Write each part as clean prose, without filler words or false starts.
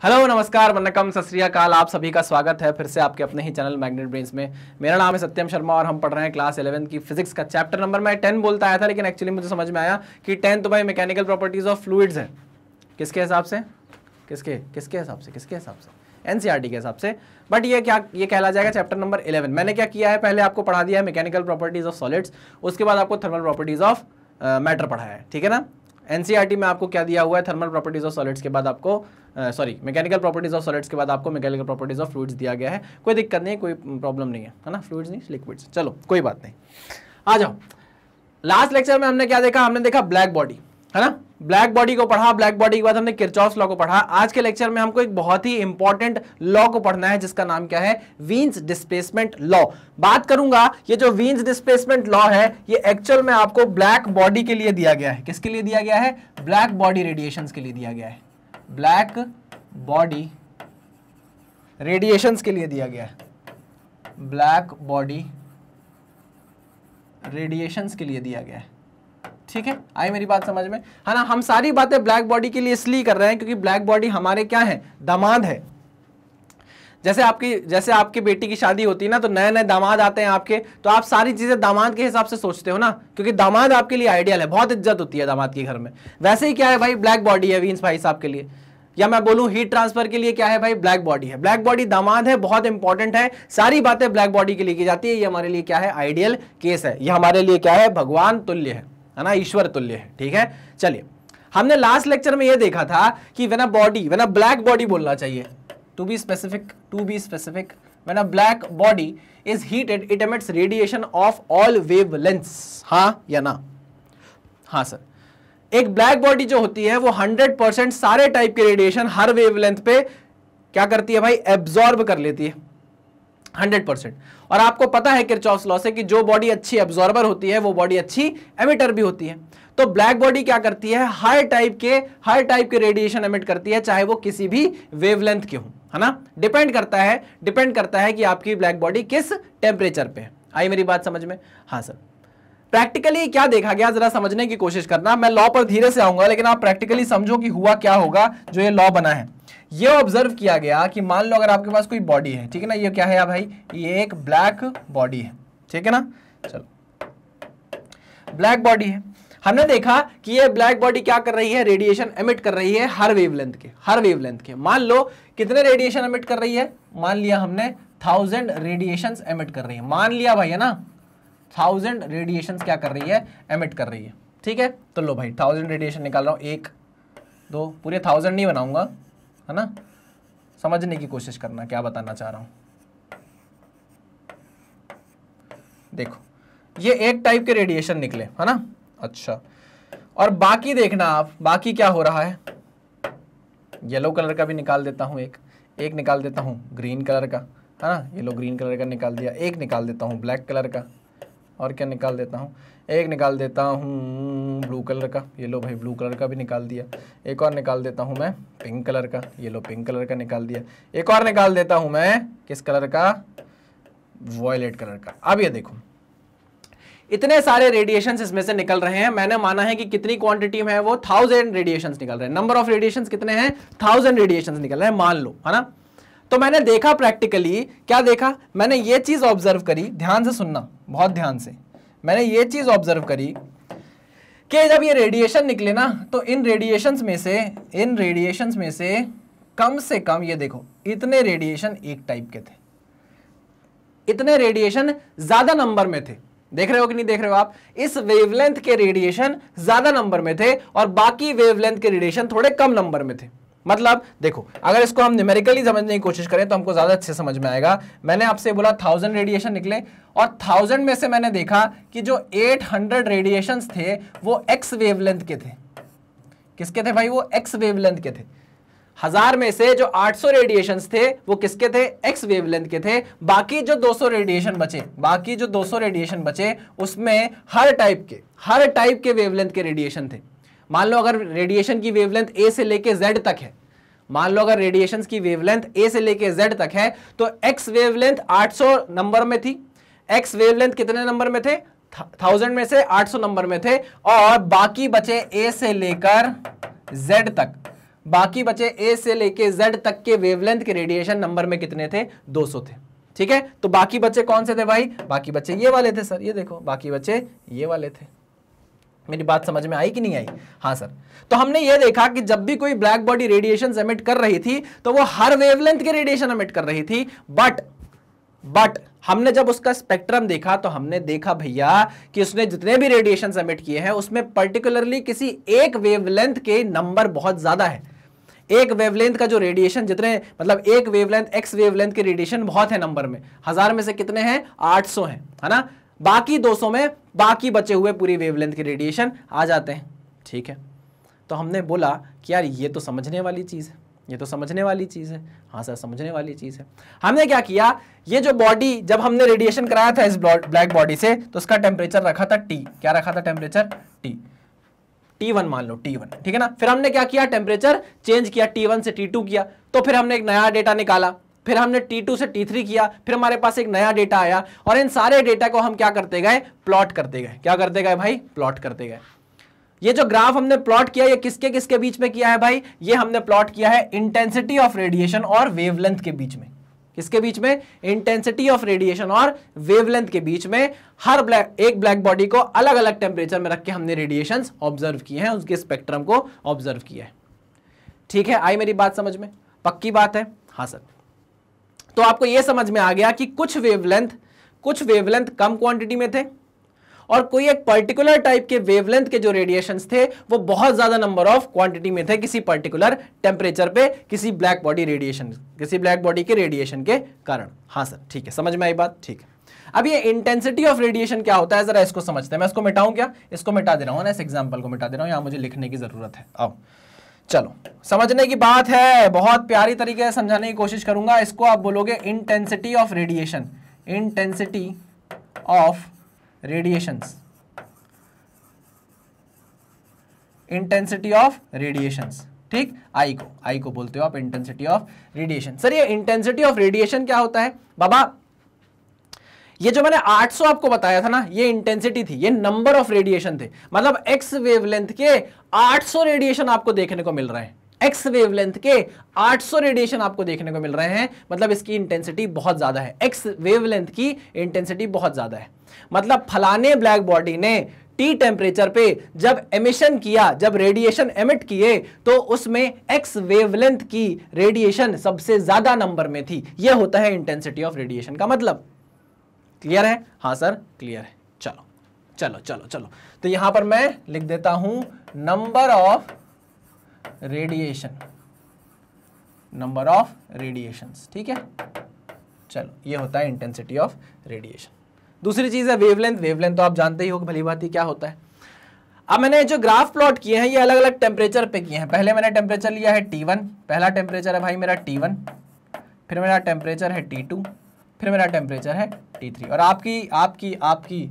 Hello नमस्कार वन्नकम सत श्री अकाल। आप सभी का स्वागत है फिर से आपके अपने ही चैनल मैग्नेट ब्रेन्स में। मेरा नाम है सत्यम शर्मा और हम पढ़ रहे हैं क्लास 11 की फिजिक्स का चैप्टर नंबर। मैं 10 बोलता आया था लेकिन एक्चुअली मुझे समझ में आया कि 10 तो भाई मैकेनिकल प्रॉपर्टीज ऑफ फ्लूइड्स है। किसके हिसाब से? किसके हिसाब से? एनसीईआरटी के हिसाब से। बट ये कहला जाएगा चैप्टर नंबर 11। मैंने क्या किया है, पहले आपको पढ़ा दिया है मैकेनिकल प्रॉपर्टीज ऑफ सॉलिड्स, उसके बाद आपको थर्मल प्रॉपर्टीज ऑफ मैटर पढ़ाया है, ठीक है ना। एनसीईआरटी में आपको क्या दिया हुआ है, थर्मल प्रॉपर्टीज ऑफ सॉलिड्स के बाद आपको मैकेनिकल प्रॉपर्टीज ऑफ सॉलिड्स के बाद आपको मैकेनिकल प्रॉपर्टीज ऑफ फ्लूइड्स दिया गया है। कोई दिक्कत नहीं है, कोई प्रॉब्लम नहीं है ना। फ्लूइड्स नहीं, लिक्विड्स। चलो कोई बात नहीं, आ जाओ। लास्ट लेक्चर में हमने क्या देखा? हमने देखा ब्लैक बॉडी, है ना। ब्लैक बॉडी को पढ़ा, ब्लैक बॉडी के बाद हमने किरचॉफ्स लॉ को पढ़ा। आज के लेक्चर में हमको एक बहुत ही इंपॉर्टेंट लॉ को पढ़ना है जिसका नाम क्या है? Wien's displacement law. बात करूंगा, ये जो वीन्स डिस्प्लेसमेंट लॉ है ये एक्चुअल में आपको ब्लैक बॉडी के लिए दिया गया है। किसके लिए दिया गया है? ब्लैक बॉडी रेडिएशंस के लिए दिया गया है। ब्लैक बॉडी रेडिएशंस के लिए दिया गया है। ब्लैक बॉडी रेडिएशंस के लिए दिया गया है, ठीक है। आई मेरी बात समझ में, है ना। हम सारी बातें ब्लैक बॉडी के लिए इसलिए कर रहे हैं क्योंकि ब्लैक बॉडी हमारे क्या है? दामाद है। जैसे आपकी बेटी की शादी होती है ना, तो नए नए दामाद आते हैं आपके, तो आप सारी चीजें दामाद के हिसाब से सोचते हो ना, क्योंकि दामाद आपके लिए आइडियल है, बहुत इज्जत होती है दामाद के घर में। वैसे ही क्या है भाई? ब्लैक बॉडी है वीन्स भाई साहब के लिए, या मैं बोलूं हीट ट्रांसफर के लिए क्या है भाई? ब्लैक बॉडी है। ब्लैक बॉडी दामाद है, बहुत इंपॉर्टेंट है। सारी बातें ब्लैक बॉडी के लिए की जाती है। ये हमारे लिए क्या है? आइडियल केस है। ये हमारे लिए क्या है? भगवान तुल्य है ना, ईश्वर तुल्य है, ठीक है। चलिए, हमने लास्ट लेक्चर में ये देखा था कि व्हेन अ ब्लैक बॉडी बोलना चाहिए, to be specific, when a black body is heated it emits radiation of all wavelengths. हाँ या ना? हाँ सर। एक ब्लैक बॉडी जो होती है वो 100% सारे टाइप के रेडिएशन हर वेवलेंथ पे क्या करती है भाई? एब्जॉर्ब कर लेती है 100%। और आपको पता है किरचॉफ्स लॉ से कि जो बॉडी अच्छी एब्जॉर्बर होती है वो बॉडी अच्छी एमिटर भी होती है। तो ब्लैक बॉडी क्या करती है? हर टाइप के रेडिएशन एमिट करती है, चाहे वो किसी भी वेवलेंथ के हो, है ना। डिपेंड करता है कि आपकी ब्लैक बॉडी किस टेम्परेचर पे है। आई मेरी बात समझ में? हाँ सर। प्रैक्टिकली क्या देखा गया जरा समझने की कोशिश करना। मैं लॉ पर धीरे से आऊंगा लेकिन आप प्रैक्टिकली समझो कि हुआ क्या होगा जो ये लॉ बना है। ये ऑब्जर्व किया गया कि मान लो अगर आपके पास कोई बॉडी है, ठीक है ना, ये क्या है भाई? ये एक ब्लैक बॉडी है, ठीक है ना। चलो, ब्लैक बॉडी है। हमने देखा कि ये ब्लैक बॉडी क्या कर रही है? रेडिएशन एमिट कर रही है हर वेवलेंथ के। मान लो कितने रेडिएशन एमिट कर रही है? मान लिया हमने 1000 रेडिएशन एमिट कर रही है। मान लिया भाई, है ना, 1000 रेडिएशन क्या कर रही है? एमिट कर रही है, ठीक है। तो लो भाई 1000 रेडिएशन निकाल रहा हूं, 1 2, पूरे 1000 नहीं बनाऊंगा, है ना। समझने की कोशिश करना क्या बताना चाह रहा हूं। देखो, ये एक टाइप के रेडिएशन निकले, है ना। अच्छा, और बाकी देखना आप, बाकी क्या हो रहा है? येलो कलर का भी निकाल देता हूं, एक निकाल देता हूं ग्रीन कलर का, है ना। येलो ग्रीन कलर का निकाल दिया। एक निकाल देता हूं ब्लैक कलर का, और क्या निकाल देता हूँ? एक निकाल देता हूँ ब्लू कलर का। ये लो भाई ब्लू कलर का भी निकाल दिया। एक और निकाल देता हूँ मैं पिंक कलर का। ये लो पिंक कलर का निकाल दिया। एक और निकाल देता हूँ मैं किस कलर का? वॉयलेट कलर का। अब ये देखो, इतने सारे रेडिएशंस इसमें से निकल रहे हैं। मैंने माना है कि कितनी क्वांटिटी में है वो? 1000 रेडिएशंस निकल रहे हैं। नंबर ऑफ रेडिएशंस कितने हैं? 1000 रेडिएशंस निकल रहे हैं, मान लो, है ना। तो मैंने देखा प्रैक्टिकली, क्या देखा? मैंने ये चीज ऑब्जर्व करी, ध्यान से सुनना, बहुत ध्यान से। मैंने ये चीज ऑब्जर्व करी कि जब ये रेडिएशन निकले ना, तो इन रेडिएशंस में से कम से कम, ये देखो, इतने रेडिएशन एक टाइप के थे, इतने रेडिएशन ज्यादा नंबर में थे। देख रहे हो कि नहीं देख रहे हो आप? इस वेवलेंथ के रेडिएशन ज्यादा नंबर में थे और बाकी वेवलेंथ के रेडिएशन थोड़े कम नंबर में थे। मतलब देखो, अगर इसको हम न्यूमेरिकली समझने की कोशिश करें तो हमको ज्यादा अच्छे समझ में आएगा। मैंने आपसे बोला 1000 रेडिएशन निकले, और 1000 में से मैंने देखा कि जो 800 रेडिएशंस थे वो एक्स वेवलेंथ के थे। किसके थे भाई? वो एक्स वेवलेंथ के थे। 1000 में से जो 800 रेडिएशंस थे वो किसके थे? एक्स वेवलेंथ के थे। बाकी जो 200 रेडिएशन बचे उसमें हर टाइप के वेवलेंथ के रेडिएशन थे। मान लो अगर रेडिएशन की वेवलेंथ ए से लेके जेड तक है, मान लो अगर रेडिएशन की वेवलेंथ ए से लेके जेड तक है, तो एक्स वेवलेंथ 800 नंबर में थी। एक्स वेवलेंथ कितने नंबर में थे? 1000 में से 800 नंबर में थे, और बाकी बचे ए से लेकर जेड तक, बाकी बचे ए से लेके जेड तक के वेवलेंथ के रेडिएशन नंबर में कितने थे? 200 थे। ठीक है, तो बाकी बचे कौन से थे भाई? बाकी बचे ये वाले थे सर, ये देखो बाकी बचे ये वाले थे। मेरी बात समझ में आई कि नहीं आई? हाँ सर। तो हमने ये देखा कि जब भी कोई ब्लैक बॉडी रेडिएशन एमिट कर रही थी तो वो हर वेवलेंथ के रेडिएशन एमिट कर रही थी, बट हमने जब उसका स्पेक्ट्रम देखा तो हमने देखा भैया कि उसने जितने भी रेडिएशन एमिट किए हैं उसमें पर्टिकुलरली किसी एक वेवलेंथ के नंबर बहुत ज्यादा है। एक वेवलेंथ का जो रेडिएशन जितने मतलब एक वेवलेंथ एक्स वेवलेंथ के रेडिएशन बहुत है नंबर में, 1000 में से कितने हैं? 800 हैं, है ना। बाकी 200 में बाकी बचे हुए पूरी वेवलेंथ के रेडिएशन आ जाते हैं। ठीक है, तो हमने बोला कि यार ये तो समझने वाली चीज है, ये तो समझने वाली चीज है। हाँ सर समझने वाली चीज है। हमने क्या किया, ये जो बॉडी जब हमने रेडिएशन कराया था इस ब्लैक बॉडी से तो उसका टेम्परेचर रखा था T। क्या रखा था टेम्परेचर? T1 मान लो, T1, ठीक है ना। फिर हमने क्या किया, टेम्परेचर चेंज किया, T1 से T2 किया, तो फिर हमने एक नया डेटा निकाला, फिर हमने T2 से T3 किया, फिर हमारे पास एक नया डेटा आया और इन सारे डेटा को हम क्या करते गए? प्लॉट करते गए। क्या करते गए भाई? प्लॉट करते गए। ये जो ग्राफ हमने प्लॉट किया ये किसके किसके बीच में किया है भाई? ये हमने प्लॉट किया है इंटेंसिटी ऑफ रेडिएशन और वेवलेंथ के बीच में। किसके बीच में? इंटेंसिटी ऑफ रेडिएशन और वेवलेंथ के बीच में। हर एक ब्लैक बॉडी को अलग अलग टेम्परेचर में रख के हमने रेडिएशंस ऑब्जर्व किए हैं, उसके स्पेक्ट्रम को ऑब्जर्व किया है। ठीक है, आई मेरी बात समझ में? पक्की बात है? हाँ सर। तो आपको यह समझ में आ गया कि कुछ वेवलेंथ कम क्वांटिटी में थे और कोई एक पर्टिकुलर टाइप के वेवलेंथ के जो रेडिएशंस थे वो बहुत ज्यादा नंबर ऑफ क्वांटिटी में थे किसी पर्टिकुलर टेम्परेचर पे, किसी ब्लैक बॉडी के रेडिएशन के कारण। हाँ सर, ठीक है, समझ में आई बात? ठीक है। अब ये इंटेंसिटी ऑफ रेडिएशन क्या होता है जरा इसको समझते हैं। मैं इसको मिटाऊं क्या? इसको मिटा दे रहा हूं ना, इस एग्जाम्पल को मिटा दे रहा हूं, यहां मुझे लिखने की जरूरत है। आओ चलो, समझने की बात है, बहुत प्यारी तरीके से समझाने की कोशिश करूंगा। इसको आप बोलोगे intensity of radiation, intensity of radiations, intensity of radiations. ठीक, आई को बोलते हो आप इंटेंसिटी ऑफ रेडिएशन। सर ये इंटेंसिटी ऑफ रेडिएशन क्या होता है बाबा? ये जो मैंने 800 आपको बताया था ना, ये इंटेंसिटी थी, ये नंबर ऑफ रेडिएशन थे। मतलब एक्स वेवलेंथ के 800 रेडिएशन आपको देखने को मिल रहे हैं। एक्स वेवलेंथ के 800 रेडिएशन आपको देखने को मिल रहे हैं, मतलब इसकी इंटेंसिटी बहुत ज्यादा है। एक्स वेवलेंथ की इंटेंसिटी बहुत ज्यादा है। मतलब फलाने ब्लैक बॉडी ने T टेम्परेचर पे जब एमिशन किया, जब रेडिएशन एमिट किए, तो उसमें एक्स वेवलेंथ की रेडिएशन सबसे ज्यादा नंबर में थी। यह होता है इंटेंसिटी ऑफ रेडिएशन का मतलब। क्लियर है? हाँ सर क्लियर है। चलो चलो चलो चलो, तो यहां पर मैं लिख देता हूं number of radiation, number of radiations. ठीक है, चलो ये होता है इंटेंसिटी ऑफ रेडिएशन। दूसरी चीज है वेवलेंथ। वेवलेंथ तो आप जानते ही हो भली भांति क्या होता है। अब मैंने जो ग्राफ प्लॉट किए हैं ये अलग अलग टेम्परेचर पे किए हैं। पहले मैंने टेम्परेचर लिया है T1, पहला टेम्परेचर है भाई मेरा T1, फिर मेरा टेम्परेचर है T2, फिर मेरा टेम्परेचर है T3। और आपकी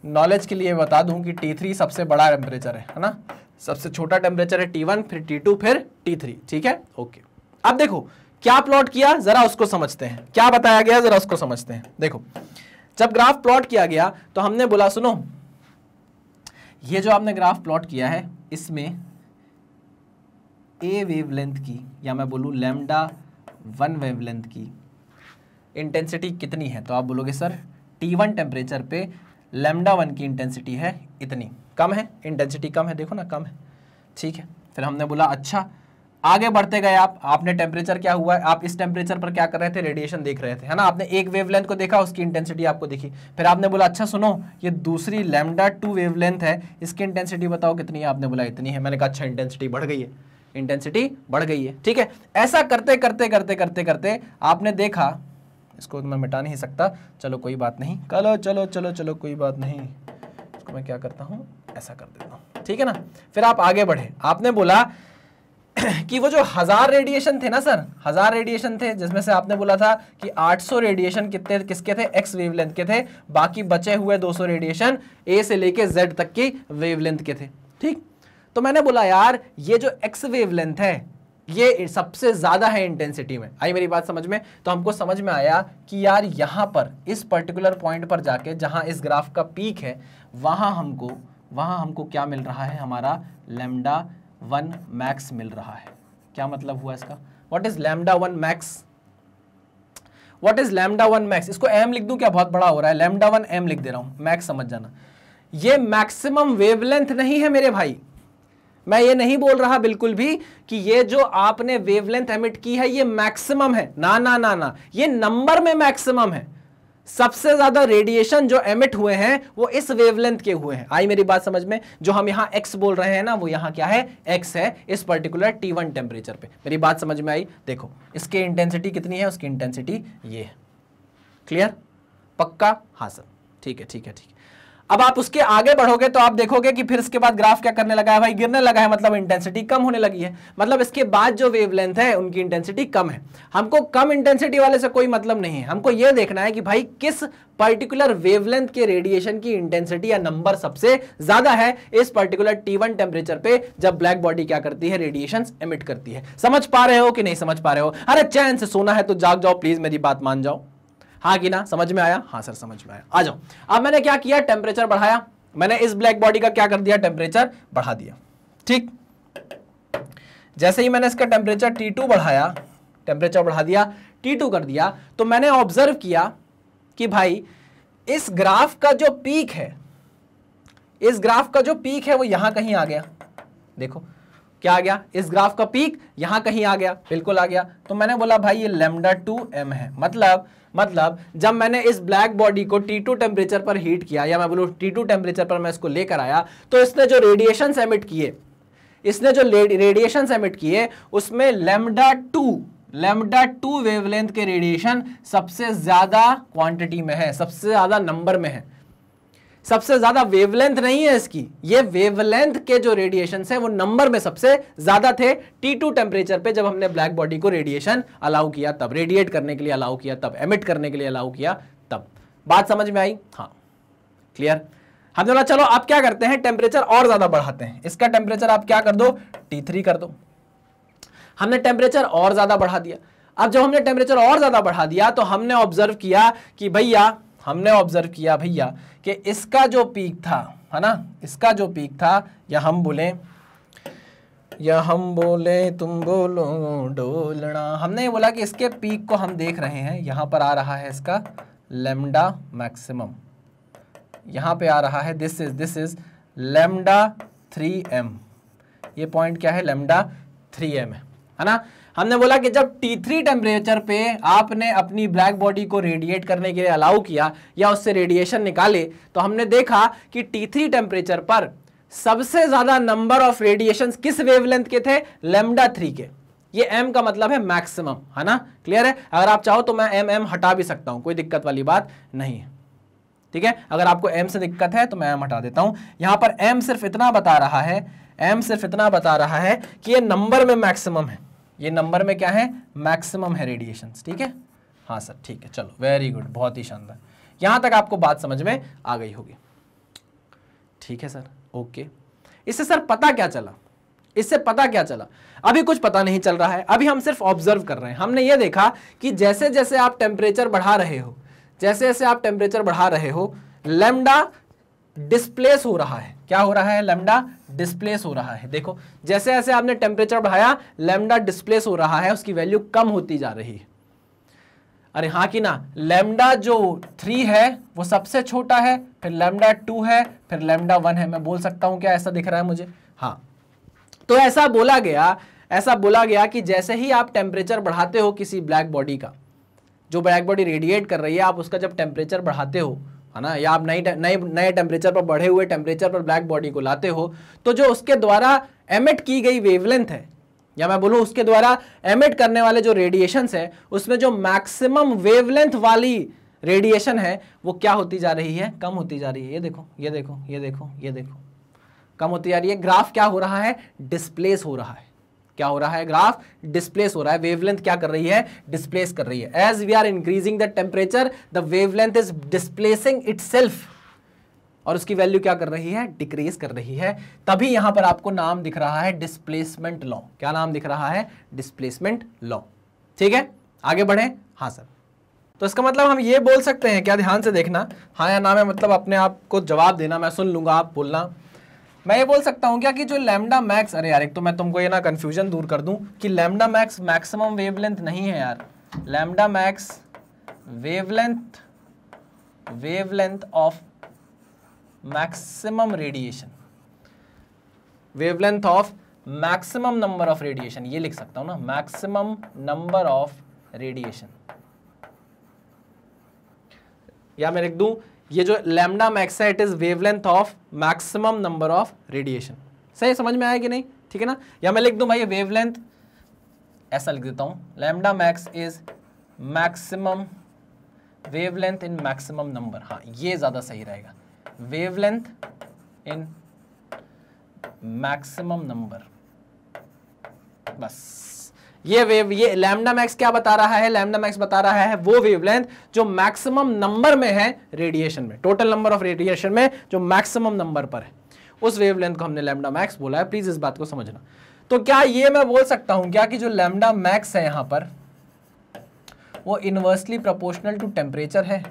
नॉलेज के लिए बता दूं कि T3 सबसे बड़ा टेम्परेचर है ना। सबसे छोटा टेम्परेचर है T1, फिर T2, फिर T3। ठीक है, ओके। अब देखो क्या प्लॉट किया, जरा उसको समझते हैं। क्या बताया गया जरा उसको समझते हैं। देखो जब ग्राफ प्लॉट किया गया तो हमने बोला सुनो, ये जो आपने ग्राफ प्लॉट किया है इसमें ए वेवलेंथ की, या मैं बोलूं λ1 वेवलेंथ की इंटेंसिटी कितनी है, तो आप बोलोगे सर T1 टेम्परेचर पे λ1 की इंटेंसिटी है इतनी। कम है, इंटेंसिटी कम है, देखो ना कम है। ठीक है, फिर हमने बोला अच्छा, आगे बढ़ते गए आपने टेम्परेचर क्या हुआ है, आप इस टेम्परेचर पर क्या कर रहे थे, रेडिएशन देख रहे थे, है ना। आपने एक वेवलेंथ को देखा, उसकी इंटेंसिटी आपको दिखी। फिर आपने बोला अच्छा सुनो, ये दूसरी λ2 वेवलेंथ है, इसकी इंटेंसिटी बताओ कितनी है। आपने बोला इतनी है। मैंने कहा अच्छा इंटेंसिटी बढ़ गई है, इंटेंसिटी बढ़ गई है। ठीक है, ऐसा करते करते करते करते करते आपने देखा, इसको मैं मिटा नहीं सकता, चलो कोई बात नहीं, चलो चलो चलो चलो कोई बात नहीं, इसको मैं क्या करता हूँ ऐसा कर देता हूँ। ठीक है ना, फिर आप आगे बढ़े, आपने बोला कि वो जो 1000 रेडिएशन थे ना सर, 1000 रेडिएशन थे, जिसमें से आपने बोला था कि 800 रेडिएशन किसके थे, एक्स वेवलेंथ के थे, बाकी बचे हुए 200 रेडिएशन ए से लेके जेड तक की वेवलेंथ के थे। ठीक, तो मैंने बोला यार ये जो एक्स वेवलेंथ है ये सबसे ज्यादा है इंटेंसिटी में। आई मेरी बात समझ में? तो हमको समझ में आया कि यार यहां पर इस पर्टिकुलर पॉइंट पर जाके जहां इस ग्राफ का पीक है वहां हमको क्या मिल रहा है, हमारा λ1 मैक्स मिल रहा है। क्या मतलब हुआ इसका? What is lambda 1 max? What is lambda 1 max? इसको एम लिख दूं क्या? बहुत बड़ा हो रहा है। लैम्डा 1 एम लिख दे रहा हूं, मैक्स समझ जाना। ये मैक्सिमम वेवलेंथ नहीं है मेरे भाई। मैं ये नहीं बोल रहा बिल्कुल भी कि ये जो आपने वेवलेंथ एमिट की है ये मैक्सिमम है, ना ना ना ना, ये नंबर में मैक्सिमम है। सबसे ज्यादा रेडिएशन जो एमिट हुए हैं वो इस वेवलेंथ के हुए हैं। आई मेरी बात समझ में? जो हम यहां x बोल रहे हैं ना, वो यहां क्या है? x है, इस पर्टिकुलर T1 टेम्परेचर पे। मेरी बात समझ में आई? देखो इसकी इंटेंसिटी कितनी है, उसकी इंटेंसिटी ये है। क्लियर? पक्का? हाँ सर, ठीक है ठीक है ठीक है। अब आप उसके आगे बढ़ोगे तो आप देखोगे कि फिर इसके बाद ग्राफ क्या करने लगा है भाई? गिरने लगा है, मतलब इंटेंसिटी कम होने लगी है। मतलब इसके बाद जो वेवलेंथ है उनकी इंटेंसिटी कम है। हमको कम इंटेंसिटी वाले से कोई मतलब नहीं है, हमको यह देखना है कि भाई किस पर्टिकुलर वेवलेंथ के रेडिएशन की इंटेंसिटी या नंबर सबसे ज्यादा है इस पर्टिकुलर T1 टेम्परेचर पे, जब ब्लैक बॉडी क्या करती है? रेडिएशन एमिट करती है। समझ पा रहे हो कि नहीं समझ पा रहे हो? अरे चैन से सोना है तो जाग जाओ प्लीज, मेरी बात मान जाओ। हाँ कि ना? समझ में आया? हाँ सर समझ में आया। आ जाओ। अब मैंने क्या किया? टेम्परेचर बढ़ाया। मैंने इस ब्लैक बॉडी का क्या कर दिया? टेम्परेचर बढ़ा दिया। ठीक, जैसे ही मैंने इसका टेम्परेचर T2 बढ़ाया, टेम्परेचर बढ़ा दिया, T2 कर दिया, तो मैंने ऑब्जर्व किया कि भाई इस ग्राफ का जो पीक है, इस ग्राफ का जो पीक है वो यहां कहीं आ गया। देखो क्या आ गया? इस ग्राफ का पीक यहां कहीं आ गया, बिल्कुल आ गया। तो मैंने बोला भाई ये लैम्डा 2m है। मतलब जब मैंने इस ब्लैक बॉडी को T2 टेम्परेचर पर हीट किया, या मैं बोलूं T2 टेम्परेचर पर मैं इसको लेकर आया, तो इसने जो रेडिएशंस एमिट किए, उसमें लैम्डा 2 वेवलेंथ के रेडिएशन सबसे ज्यादा क्वांटिटी में है, सबसे ज्यादा नंबर में है। सबसे ज्यादा वेवलेंथ नहीं है इसकी, ये वेवलेंथ के जो रेडिएशन है वो नंबर में सबसे ज्यादा थे T2 टेम्परेचर पे, जब हमने ब्लैक बॉडी को रेडिएशन अलाउ किया, तब रेडिएट करने के लिए अलाउ किया, तब एमिट करने के लिए अलाउ किया, तब। बात समझ में आई? हाँ क्लियर। हमने बोला चलो आप क्या करते हैं, टेम्परेचर और ज्यादा बढ़ाते हैं। इसका टेम्परेचर आप क्या कर दो? T3 कर दो। हमने टेम्परेचर और ज्यादा बढ़ा दिया। अब जब हमने टेम्परेचर और ज्यादा बढ़ा दिया तो हमने ऑब्जर्व किया कि भैया कि इसका जो पीक था, है ना, इसका जो पीक था, या हम बोले तुम बोलो डोलना, हमने ये बोला कि इसके पीक को हम देख रहे हैं, यहां पर आ रहा है इसका लैम्डा मैक्सिमम, यहां पे आ रहा है दिस इज लैम्डा 3m। ये पॉइंट क्या है? लैम्डा 3m है ना। हमने बोला कि जब T3 टेम्परेचर पे आपने अपनी ब्लैक बॉडी को रेडिएट करने के लिए अलाउ किया या उससे रेडिएशन निकाले, तो हमने देखा कि T3 टेम्परेचर पर सबसे ज्यादा नंबर ऑफ रेडिएशंस किस वेवलेंथ के थे? लैम्डा 3 के। ये m का मतलब है मैक्सिमम, है ना। क्लियर है? अगर आप चाहो तो मैं m हटा भी सकता हूं, कोई दिक्कत वाली बात नहीं है। ठीक है, अगर आपको m से दिक्कत है तो मैं m हटा देता हूं। यहां पर m सिर्फ इतना बता रहा है कि ये नंबर में मैक्सिमम है। ये नंबर में क्या है? मैक्सिमम है रेडिएशंस। ठीक है, हाँ सर ठीक है, चलो वेरी गुड, बहुत ही शानदार। यहां तक आपको बात समझ में आ गई होगी। ठीक है सर, ओके। इससे सर पता क्या चला? अभी कुछ पता नहीं चल रहा है, अभी हम सिर्फ ऑब्जर्व कर रहे हैं। हमने ये देखा कि जैसे जैसे आप टेम्परेचर बढ़ा रहे हो, लैम्डा डिस्प्लेस हो रहा है। क्या हो रहा है? लैम्डा डिस्प्लेस हो रहा है। देखो जैसे जैसे आपने टेम्परेचर बढ़ाया, लैम्डा डिस्प्लेस हो रहा है, उसकी वैल्यू कम होती जा रही है। अरे हाँ कि ना, लैम्डा जो 3 है वो सबसे छोटा है, फिर लैम्डा 2 है, फिर लैम्डा 1 है। मैं बोल सकता हूं क्या? ऐसा दिख रहा है मुझे? हाँ, तो ऐसा बोला गया कि जैसे ही आप टेम्परेचर बढ़ाते हो किसी ब्लैक बॉडी का, जो ब्लैक बॉडी रेडिएट कर रही है, आप उसका जब टेम्परेचर बढ़ाते हो, है ना, या आप नए टेम्परेचर पर, बढ़े हुए टेम्परेचर पर ब्लैक बॉडी को लाते हो, तो जो उसके द्वारा एमिट की गई वेवलेंथ है, या मैं बोलूं उसके द्वारा एमिट करने वाले जो रेडिएशंस है, उसमें जो मैक्सिमम वेवलेंथ वाली रेडिएशन है वो क्या होती जा रही है? कम होती जा रही है। ये देखो, कम होती जा रही है। ग्राफ क्या हो रहा है? डिस्प्लेस हो रहा है। क्या हो रहा है? ग्राफ डिस्प्लेस हो रहा है। वेवलेंथ क्या कर रही है? डिस्प्लेस कर रही है। As we are increasing the temperature, the wavelength is displacing itself, और उसकी वैल्यू क्या कर रही है? डिक्रीज कर रही है। तभी यहां पर आपको नाम दिख रहा है डिस्प्लेसमेंट लॉ। क्या नाम दिख रहा है? Displacement law. ठीक है, आगे बढ़े। हाँ सर, तो इसका मतलब हम ये बोल सकते हैं क्या? ध्यान से देखना, हाँ या ना में मतलब अपने आप को जवाब देना, मैं सुन लूंगा, आप बोलना मैं ये बोल सकता हूं क्या कि जो लैम्डा मैक्स, अरे यार एक तो मैं तुमको ये ना कंफ्यूजन दूर कर दूं कि लैम्डा मैक्स मैक्सिमम वेवलेंथ नहीं है यार, lambda max wavelength of maximum radiation, wavelength of maximum number of radiation, ये लिख सकता हूं ना, मैक्सिमम नंबर ऑफ रेडिएशन, या मैं लिख दूं ये जो लैम्डा मैक्स है it is wavelength of maximum number of radiation. सही समझ में आया कि नहीं? ठीक है ना? या मैं लिख दूं भाई वेवलेंथ, ऐसा लिख देता हूं, lambda max is maximum wavelength in maximum number. हाँ ये ज्यादा सही रहेगा, वेवलेंथ इन मैक्सिमम नंबर। बस ये लैम्डा मैक्स क्या बता रहा है? लैम्डा मैक्स बता रहा है वो वेवलेंथ जो मैक्सिमम नंबर में है रेडिएशन में, टोटल नंबर ऑफ रेडिएशन में जो मैक्सिमम नंबर पर है, उस वेवलेंथ को हमने लैम्डा मैक्स बोला है। प्लीज इस बात को समझना। तो क्या ये मैं बोल सकता हूं क्या कि जो लैम्डा मैक्स है यहां पर वो इनवर्सली प्रोपोर्शनल टू टेम्परेचर है?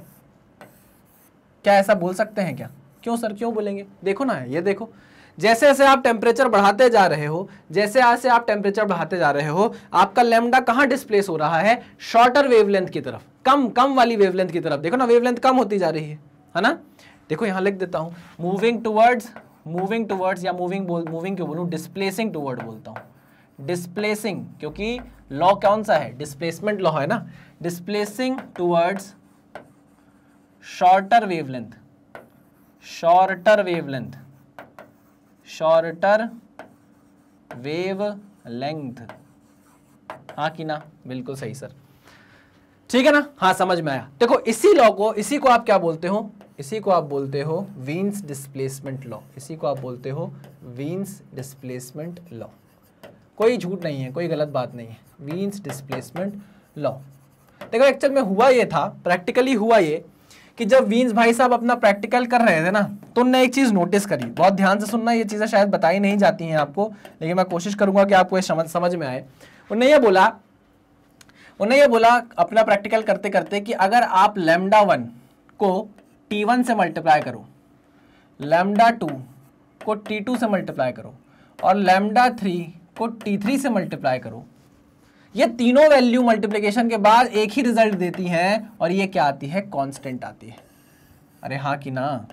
क्या ऐसा बोल सकते हैं क्या? क्यों सर, क्यों बोलेंगे? देखो ना, ये देखो, जैसे जैसे आप टेम्परेचर बढ़ाते जा रहे हो, जैसे जैसे आप टेम्परेचर बढ़ाते जा रहे हो, आपका लैम्डा कहां डिस्प्लेस हो रहा है? शॉर्टर वेवलेंथ की तरफ, कम वाली वेवलेंथ की तरफ। देखो ना, वेवलेंथ कम होती जा रही है ना? देखो यहां लिख देता हूं, मूविंग टुवर्ड्स या मूविंग क्यों बोलूं, डिस्प्लेसिंग टुवर्ड बोलता हूं, डिस्प्लेसिंग, क्योंकि लॉ कौन सा है? डिस्प्लेसमेंट लॉ है ना। Displacing towards shorter wavelength, shorter wavelength. हाँ कि ना? बिल्कुल सही सर, ठीक है ना? हाँ समझ में आया। देखो इसी लॉ को, इसी को आप क्या बोलते हो? इसी को आप बोलते हो वीन्स डिस्प्लेसमेंट लॉ, इसी को आप बोलते हो वीन्स डिस्प्लेसमेंट लॉ। कोई झूठ नहीं है, कोई गलत बात नहीं है, वीन्स डिस्प्लेसमेंट लॉ। देखो एक्चुअल में हुआ ये था, प्रैक्टिकली हुआ ये कि जब वीन्स भाई साहब अपना प्रैक्टिकल कर रहे थे ना, तो उनने एक चीज नोटिस करी, बहुत ध्यान से सुनना, ये चीजें शायद बताई नहीं जाती हैं आपको, लेकिन मैं कोशिश करूंगा कि आपको ये समझ में आए। उन्हें ये बोला अपना प्रैक्टिकल करते करते कि अगर आप लैम्डा 1 को T1 से मल्टीप्लाई करो, लैम्डा 2 को T2 से मल्टीप्लाई करो और लैम्डा 3 को T3 से मल्टीप्लाई करो, ये तीनों वैल्यू मल्टीप्लिकेशन के बाद एक ही रिजल्ट देती हैं, और ये क्या आती है? कांस्टेंट आती है। अरे हाँ कि ना?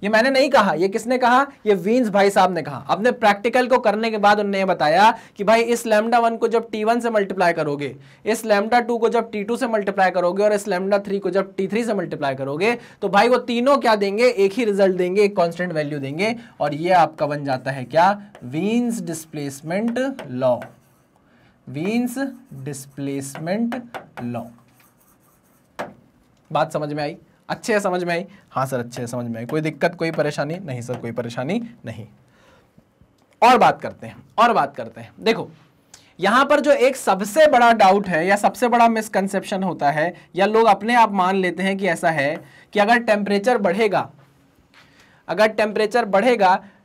ये मैंने नहीं कहा, ये किसने कहा? ये वीन्स भाई साहब ने कहा। अपने प्रैक्टिकल को करने के बाद उन्होंने ये बताया कि भाई इस लैम्डा 1 को जब T1 से मल्टीप्लाई करोगे, इस लैम्डा 2 को जब T2 से मल्टीप्लाई करोगे और इस लैम्डा 3 को जब T3 से मल्टीप्लाई करोगे, तो भाई वो तीनों क्या देंगे? एक ही रिजल्ट देंगे, एक कांस्टेंट वैल्यू देंगे, और ये आपका बन जाता है क्या? Wien's displacement law, Wien's displacement law. बात समझ में आई? अच्छे से समझ में आई? हाँ सर अच्छे से समझ में आई, कोई दिक्कत, कोई परेशानी नहीं सर? कोई परेशानी नहीं। और बात करते हैं। देखो यहां पर जो एक सबसे बड़ा डाउट है या सबसे बड़ा मिसकंसेप्शन होता है, या लोग अपने आप मान लेते हैं कि ऐसा है कि अगर टेम्परेचर बढ़ेगा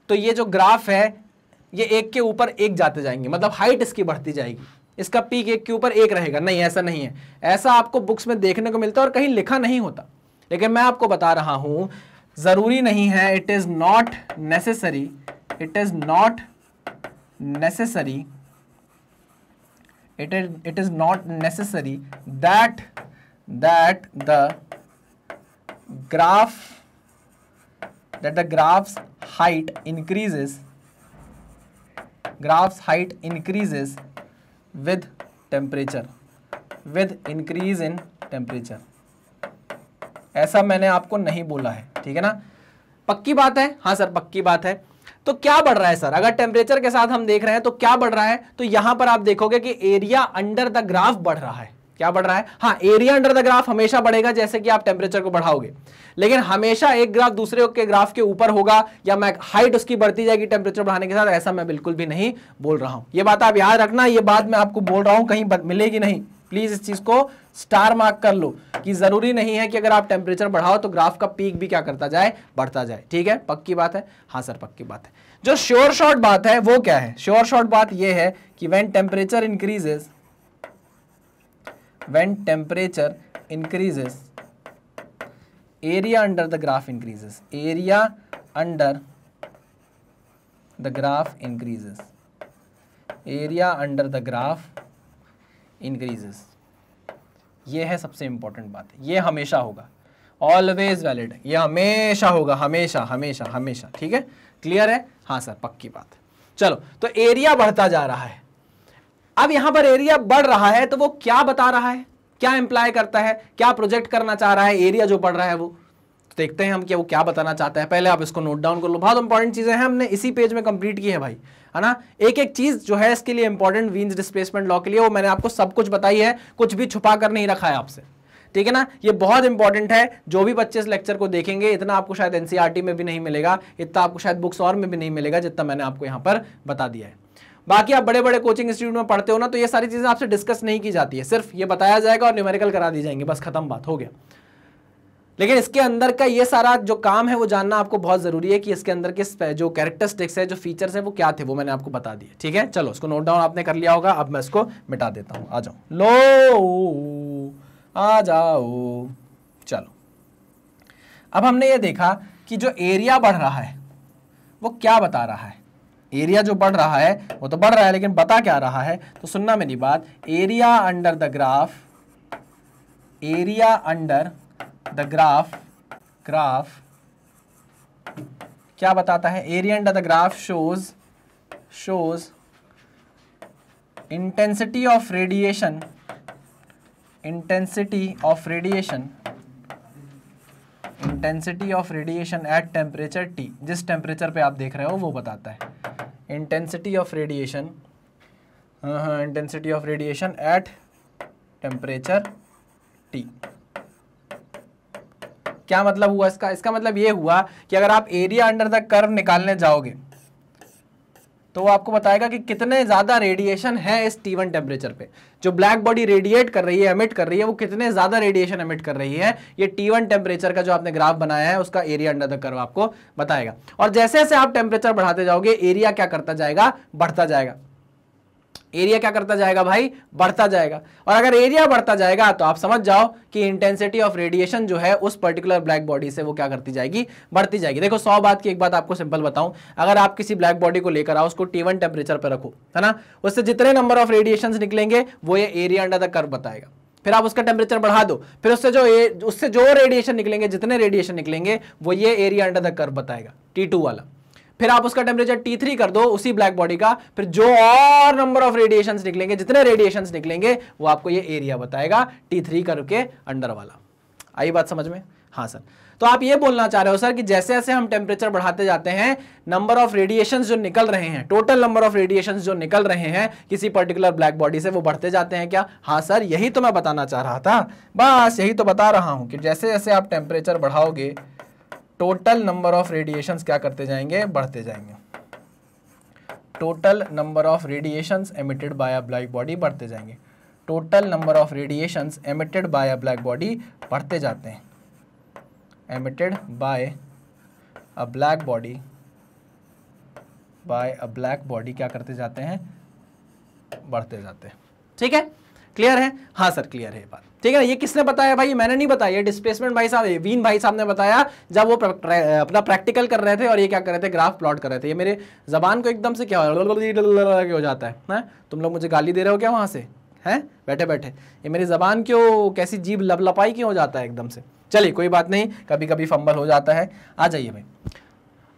तो ये जो ग्राफ है ये एक के ऊपर एक जाते जाएंगे, मतलब हाइट इसकी बढ़ती जाएगी, इसका पीक एक के ऊपर एक रहेगा। नहीं, ऐसा नहीं है। ऐसा आपको बुक्स में देखने को मिलता है और कहीं लिखा नहीं होता, लेकिन मैं आपको बता रहा हूं, जरूरी नहीं है, it is not necessary that the graph's height increases with increase in temperature। ऐसा मैंने आपको नहीं बोला है, ठीक है ना? पक्की बात है? हाँ सर पक्की बात है। तो क्या बढ़ रहा है सर? अगर टेम्परेचर के साथ हम देख रहे हैं तो क्या बढ़ रहा है? तो यहां पर आप देखोगे कि एरिया अंडर द ग्राफ बढ़ रहा है। क्या बढ़ रहा है? हाँ, एरिया अंडर द ग्राफ हमेशा बढ़ेगा जैसे कि आप टेम्परेचर को बढ़ाओगे, लेकिन हमेशा एक ग्राफ दूसरे के ग्राफ के ऊपर होगा या हाइट उसकी बढ़ती जाएगी टेम्परेचर बढ़ाने के साथ, ऐसा मैं बिल्कुल भी नहीं बोल रहा हूं। ये बात आप याद रखना, ये बात मैं आपको बोल रहा हूं, कहीं मिलेगी नहीं। प्लीज इस चीज को स्टार मार्क कर लो कि जरूरी नहीं है कि अगर आप टेम्परेचर बढ़ाओ तो ग्राफ का पीक भी क्या करता जाए? बढ़ता जाए। ठीक है, पक्की बात है? हाँ सर पक्की बात है। जो श्योर शॉर्ट बात है वो क्या है? श्योर शॉर्ट बात ये है कि when temperature increases, area under the graph increases, area under the graph increases, area under the graph increases, ये है सबसे इंपॉर्टेंट बात है, ये हमेशा होगा, ऑलवेज वैलिड है, ये हमेशा होगा, हमेशा हमेशा हमेशा, ठीक है, क्लियर है? हाँ सर, पक्की बात है। चलो, तो एरिया बढ़ता जा रहा है। अब यहां पर एरिया बढ़ रहा है तो वो क्या बता रहा है, क्या इंप्लाई करता है, क्या प्रोजेक्ट करना चाह रहा है एरिया जो बढ़ रहा है वो? तो देखते हैं हम कि वो क्या बताना चाहता है। पहले आप इसको नोट डाउन कर लो, बहुत इंपॉर्टेंट चीजें हैं, हमने इसी पेज में कंप्लीट की है भाई, है ना। एक एक चीज जो है इसके लिए इंपॉर्टेंट वीन्स डिस्प्लेसमेंट लॉ के लिए, वो मैंने आपको सब कुछ बताई है, कुछ भी छुपा कर नहीं रखा है आपसे, ठीक है ना। ये बहुत इंपॉर्टेंट है, जो भी बच्चे इस लेक्चर को देखेंगे, इतना आपको शायद एनसीईआरटी में भी नहीं मिलेगा, इतना आपको शायद बुक्स और में भी नहीं मिलेगा जितना मैंने आपको यहाँ पर बता दिया है। बाकी आप बड़े बड़े कोचिंग इंस्टीट्यूट में पढ़ते हो ना, तो ये सारी चीजें आपसे डिस्कस नहीं की जाती है, सिर्फ ये बताया जाएगा और न्यूमेरिकल करा दी जाएंगे, बस खत्म बात, हो गया। लेकिन इसके अंदर का ये सारा जो काम है वो जानना आपको बहुत जरूरी है कि इसके अंदर के जो कैरेक्टरिस्टिक्स है, जो फीचर्स है वो क्या थे, वो मैंने आपको बता दिए, ठीक है। चलो, इसको नोट डाउन आपने कर लिया होगा, अब मैं इसको मिटा देता हूं, आ जाओ, लो आ जाओ। चलो, अब हमने ये देखा कि जो एरिया बढ़ रहा है वो क्या बता रहा है। एरिया जो बढ़ रहा है वो तो बढ़ रहा है, लेकिन बता क्या रहा है? तो सुनना मेरी बात, area under the graph, area under the graph, graph क्या बताता है? Area under the graph shows intensity of radiation, intensity of radiation, intensity of radiation at temperature T, जिस टेम्परेचर पे आप देख रहे हो वो बताता है intensity of radiation, intensity of radiation at temperature T. क्या मतलब हुआ इसका? इसका मतलब ये हुआ कि अगर आप एरिया अंडर द कर्व निकालने जाओगे तो वो आपको बताएगा कि कितने ज्यादा रेडिएशन है इस T1 टेम्परेचर पे। जो ब्लैक बॉडी रेडिएट कर रही है, एमिट कर रही है, वो कितने ज्यादा रेडिएशन एमिट कर रही है, ये T1 टेम्परेचर का जो आपने ग्राफ बनाया है उसका एरिया अंडर द कर्व आपको बताएगा। और जैसे जैसे आप टेम्परेचर बढ़ाते जाओगे, एरिया क्या करता जाएगा? बढ़ता जाएगा। एरिया क्या करता जाएगा भाई? बढ़ता जाएगा। और अगर एरिया बढ़ता जाएगा तो आप समझ जाओ कि इंटेंसिटी ऑफ रेडिएशन जो है उस पर्टिकुलर ब्लैक बॉडी से वो क्या करती जाएगी? बढ़ती जाएगी। देखो, 100 बात की एक बात आपको सिंपल बताऊं, अगर आप किसी ब्लैक बॉडी को लेकर आओ, उसको T1 टेम्परेचर पर रखो, है ना, उससे जितने नंबर ऑफ रेडिएशन निकलेंगे वो ये एरिया अंडर द कर्व बताएगा। फिर आप उसका टेम्परेचर बढ़ा दो, फिर उससे जो रेडिएशन निकलेंगे, जितने रेडिएशन निकलेंगे वो ये एरिया अंडर द कर्व बताएगा, T2 वाला। फिर आप उसका टेम्परेचर T3 कर दो उसी ब्लैक बॉडी का, फिर जो और नंबर ऑफ रेडिएशंस निकलेंगे, जितने रेडिएशंस निकलेंगे वो आपको ये एरिया बताएगा, T3 करके अंडर वाला। आई बात समझ में? हाँ सर। तो आप ये बोलना चाह रहे हो सर कि जैसे जैसे हम टेम्परेचर बढ़ाते जाते हैं, नंबर ऑफ रेडिएशंस जो निकल रहे हैं, टोटल नंबर ऑफ रेडिएशंस जो निकल रहे हैं किसी पर्टिकुलर ब्लैक बॉडी से, वो बढ़ते जाते हैं क्या? हाँ सर, यही तो मैं बताना चाह रहा था, बस यही तो बता रहा हूं कि जैसे जैसे आप टेम्परेचर बढ़ाओगे, टोटल नंबर ऑफ रेडिएशंस क्या करते जाएंगे? बढ़ते जाएंगे। Total number of radiations emitted by a black body बढ़ते जाएंगे। Total number of radiations emitted by a black body बढ़ते जाते हैं। Emitted by a black body, by a black body क्या करते जाते हैं? बढ़ते जाते हैं। ठीक है, क्लियर है? हाँ सर, क्लियर है बात, ठीक है ना। ये किसने बताया भाई? मैंने नहीं बताया, डिस्प्लेसमेंट भाई साहब, वीन भाई साहब ने बताया जब वो अपना प्रैक्टिकल कर रहे थे और ये क्या कर रहे थे? ग्राफ प्लॉट कर रहे थे। ये मेरे जबान को एकदम से क्या हो जाता है? तुम लोग मुझे गाली दे रहे हो क्या वहां से? हैं बैठे बैठे? ये मेरी जबान क्यों कैसी जीभ लपलपाई क्यों हो जाता है एकदम से? चलिए कोई बात नहीं, कभी कभी फंबल हो जाता है। आ जाइए भाई,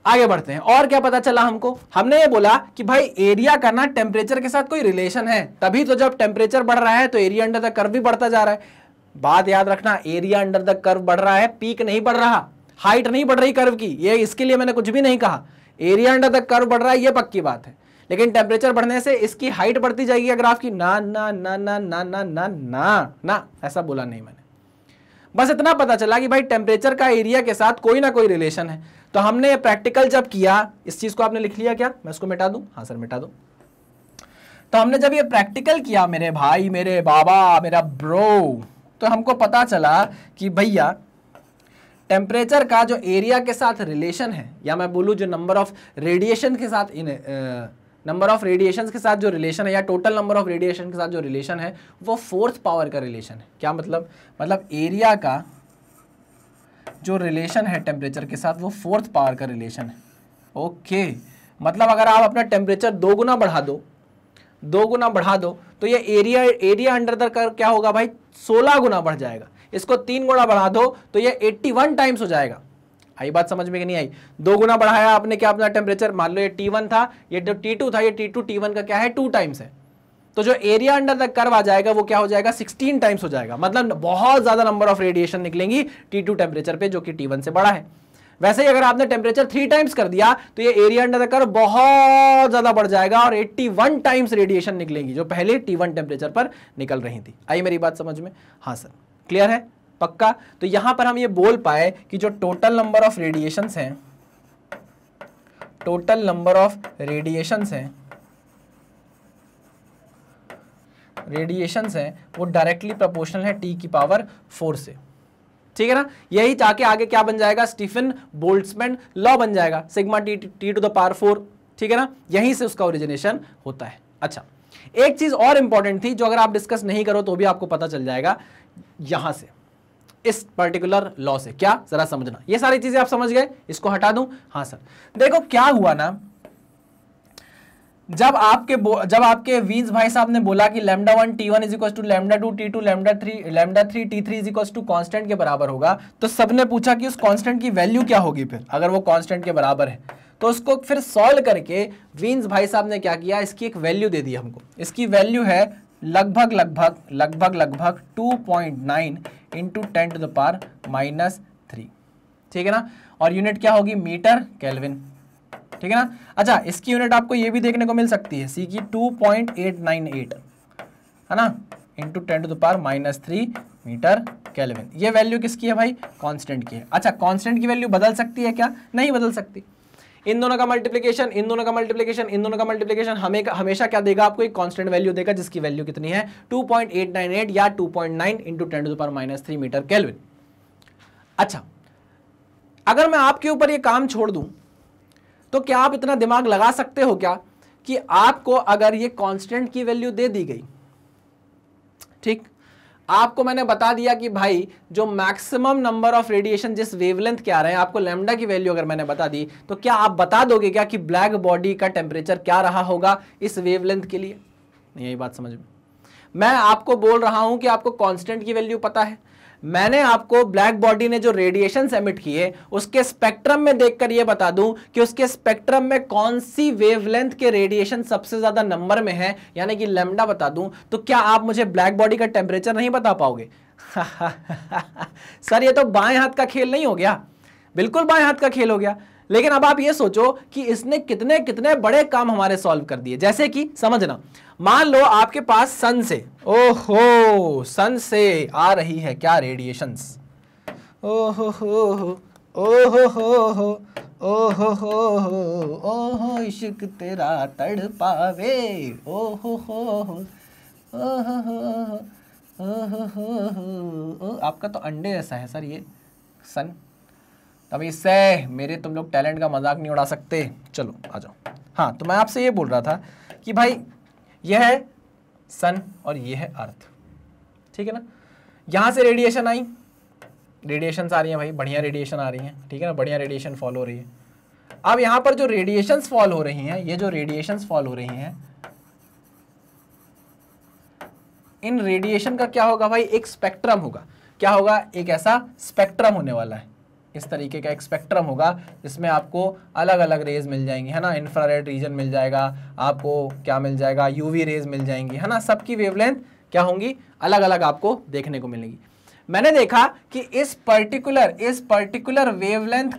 आगे बढ़ते हैं। और क्या पता चला हमको? हमने ये बोला कि भाई एरिया का ना टेम्परेचर के साथ कोई रिलेशन है, तभी तो जब टेम्परेचर बढ़ रहा है तो एरिया अंडर द कर्व भी बढ़ता जा रहा है। बात याद रखना, एरिया अंडर द कर्व बढ़ रहा है, पीक नहीं बढ़ रहा, हाइट नहीं बढ़ रही कर्व की, ये इसके लिए मैंने कुछ भी नहीं कहा। एरिया अंडर द कर्व बढ़ रहा है, ये पक्की बात है, लेकिन टेम्परेचर बढ़ने से इसकी हाइट बढ़ती जाएगी ग्राफ की? ना ना ना ना ना ना ना ना ना, ऐसा बोला नहीं मैंने। बस इतना पता चला कि भाई टेम्परेचर का एरिया के साथ कोई ना कोई रिलेशन है। तो हमने प्रैक्टिकल जब किया, इस चीज को आपने लिख लिया क्या? मैं इसको मिटा दूं? हाँ सर मिटा दूं। तो हमने जब ये प्रैक्टिकल किया, मेरे भाई, मेरे बाबा, मेरा ब्रो, तो हमको पता चला कि भैया टेम्परेचर का जो एरिया के साथ रिलेशन है, या मैं बोलूं जो नंबर ऑफ रेडिएशन के साथ नंबर ऑफ रेडिएशन के साथ जो रिलेशन है, या टोटल नंबर ऑफ रेडिएशन के साथ जो रिलेशन है, वो 4th पावर का रिलेशन है। क्या मतलब? मतलब एरिया का जो रिलेशन है टेम्परेचर के साथ वो 4th पावर का रिलेशन है। ओके, मतलब अगर आप अपना टेम्परेचर 2 गुना बढ़ा दो तो ये एरिया अंडर द कर्व क्या होगा भाई, 16 गुना बढ़ जाएगा। इसको 3 गुना बढ़ा दो तो ये 81 टाइम्स हो जाएगा। आई बात समझ में कि नहीं आई? 2 गुना बढ़ाया आपने क्या अपना टेम्परेचर, मान लो ये T1 था, ये जो T2 था, ये T2 T1 का क्या है 2 टाइम्स है। तो जो एरिया अंडर द कर्व आ जाएगा वो क्या हो जाएगा 16 टाइम्स हो जाएगा। मतलब बहुत ज्यादा नंबर ऑफ रेडिएशन निकलेंगी T2 टेम्परेचर पे जो कि T1 से बड़ा है। वैसे ही अगर आपने टेम्परेचर 3 टाइम्स कर दिया तो ये एरिया अंडर द कर्व बहुत ज्यादा बढ़ जाएगा और 81 टाइम्स रेडिएशन निकलेंगी जो पहले T1 टेम्परेचर पर निकल रही थी। आई मेरी बात समझ में? हाँ सर, क्लियर है, पक्का? तो यहां पर हम ये बोल पाए कि जो टोटल नंबर ऑफ रेडिएशंस हैं, टोटल नंबर ऑफ रेडिएशंस हैं वो डायरेक्टली प्रोपोर्शनल है T की पावर 4 से। ठीक है ना? यही जाके आगे क्या बन जाएगा, स्टीफन बोल्ट्जमैन लॉ बन जाएगा, sigma T to the power 4। ठीक है ना? यहीं से उसका ओरिजिनेशन होता है। अच्छा, एक चीज और इंपॉर्टेंट थी जो अगर आप डिस्कस नहीं करो तो भी आपको पता चल जाएगा यहां से, इस पर्टिकुलर लॉ से। क्या, जरा समझना। ये सारी चीजें आप समझ गए, इसको हटा दूं? हाँ सर। देखो क्या हुआ ना, जब आपके वीन्स भाई साहब ने बोला कि λ1 T1 is equal to λ2 T2 λ3 T3 is equal to constant के बराबर होगा, तो सबने पूछा कि उस कांस्टेंट की वैल्यू क्या होगी। फिर अगर वो कांस्टेंट के बराबर है तो उसको फिर सॉल्व करके वीन्स भाई साहब ने क्या किया, इसकी एक वैल्यू दे दी हमको। इसकी वैल्यू है लगभग 2.9 इंटू 10 टू द पावर -3। ठीक है ना? और यूनिट क्या होगी, मीटर केल्विन। ठीक है ना? अच्छा, इसकी यूनिट आपको ये भी देखने को मिल सकती है, सी की 2.898 है ना, into 10 to the power -3 metre kelvin. ये वैल्यू किसकी है भाई, कांस्टेंट की है। अच्छा, कांस्टेंट की वैल्यू बदल सकती है क्या? नहीं बदल सकती। इन दोनों का मल्टीप्लिकेशन, इन दोनों का मल्टीप्लिकेशन, इन दोनों का मल्टीप्लिकेशन हमेशा क्या देगा आपको, एक कांस्टेंट वैल्यू देगा जिसकी वैल्यू कितनी है 2.898 या 2.9 into 10 to the power -3 metre kelvin. अच्छा, अगर मैं आपके ऊपर ये काम छोड़ दूं तो क्या आप इतना दिमाग लगा सकते हो क्या कि आपको अगर ये कांस्टेंट की वैल्यू दे दी गई, ठीक, आपको मैंने बता दिया कि भाई जो मैक्सिमम नंबर ऑफ रेडिएशन जिस वेवलेंथ के आ रहे हैं, आपको लैम्डा की वैल्यू अगर मैंने बता दी, तो क्या आप बता दोगे क्या कि ब्लैक बॉडी का टेम्परेचर क्या रहा होगा इस वेवलेंथ के लिए? यही बात समझ में। मैं आपको बोल रहा हूं कि आपको कांस्टेंट की वैल्यू पता है, मैंने आपको ब्लैक बॉडी ने जो रेडिएशंस एमिट किए उसके स्पेक्ट्रम में देखकर यह बता दूं कि उसके स्पेक्ट्रम में कौन सी वेवलेंथ के रेडिएशन सबसे ज्यादा नंबर में है, यानी कि लैम्डा बता दूं, तो क्या आप मुझे ब्लैक बॉडी का टेम्परेचर नहीं बता पाओगे? सर ये तो बाएं हाथ का खेल नहीं हो गया, बिल्कुल बाएं हाथ का खेल हो गया। लेकिन अब आप ये सोचो कि इसने कितने कितने बड़े काम हमारे सॉल्व कर दिए। जैसे कि समझना, मान लो आपके पास सन से, ओहो, सन से आ रही है क्या रेडिएशंस, ओहो हो, ओहो हो, ओहो हो, ओहो इश्क तेरा तड़पावे, ओहो हो, ओहो हो, ओहो हो। आपका तो अंडे जैसा है सर ये सन, तब इससे मेरे तुम लोग टैलेंट का मजाक नहीं उड़ा सकते। चलो आ जाओ। हाँ, तो मैं आपसे ये बोल रहा था कि भाई यह है सन और ये है अर्थ। ठीक है ना? यहां से रेडिएशन आई, रेडिएशंस आ रही हैं भाई, बढ़िया रेडिएशन आ रही हैं। ठीक है ना? बढ़िया रेडिएशन फॉल हो रही है। अब यहां पर जो रेडिएशंस फॉल हो रही हैं, ये जो रेडिएशंस फॉल हो रही हैं, इन रेडिएशन का क्या होगा भाई, एक स्पेक्ट्रम होगा। क्या होगा? एक ऐसा स्पेक्ट्रम होने वाला है, इस तरीके का एक स्पेक्ट्रम होगा जिसमें आपको अलग अलग रेज मिल जाएंगी, है ना। इंफ्रारेड रीजन मिल जाएगा आपको, क्या मिल जाएगा, यूवी रेज मिल जाएंगी, है ना। सबकी वेवलेंथ क्या होंगी, अलग अलग आपको देखने को मिलेगी। मैंने देखा कि इस पर्टिकुलर वेवलेंथ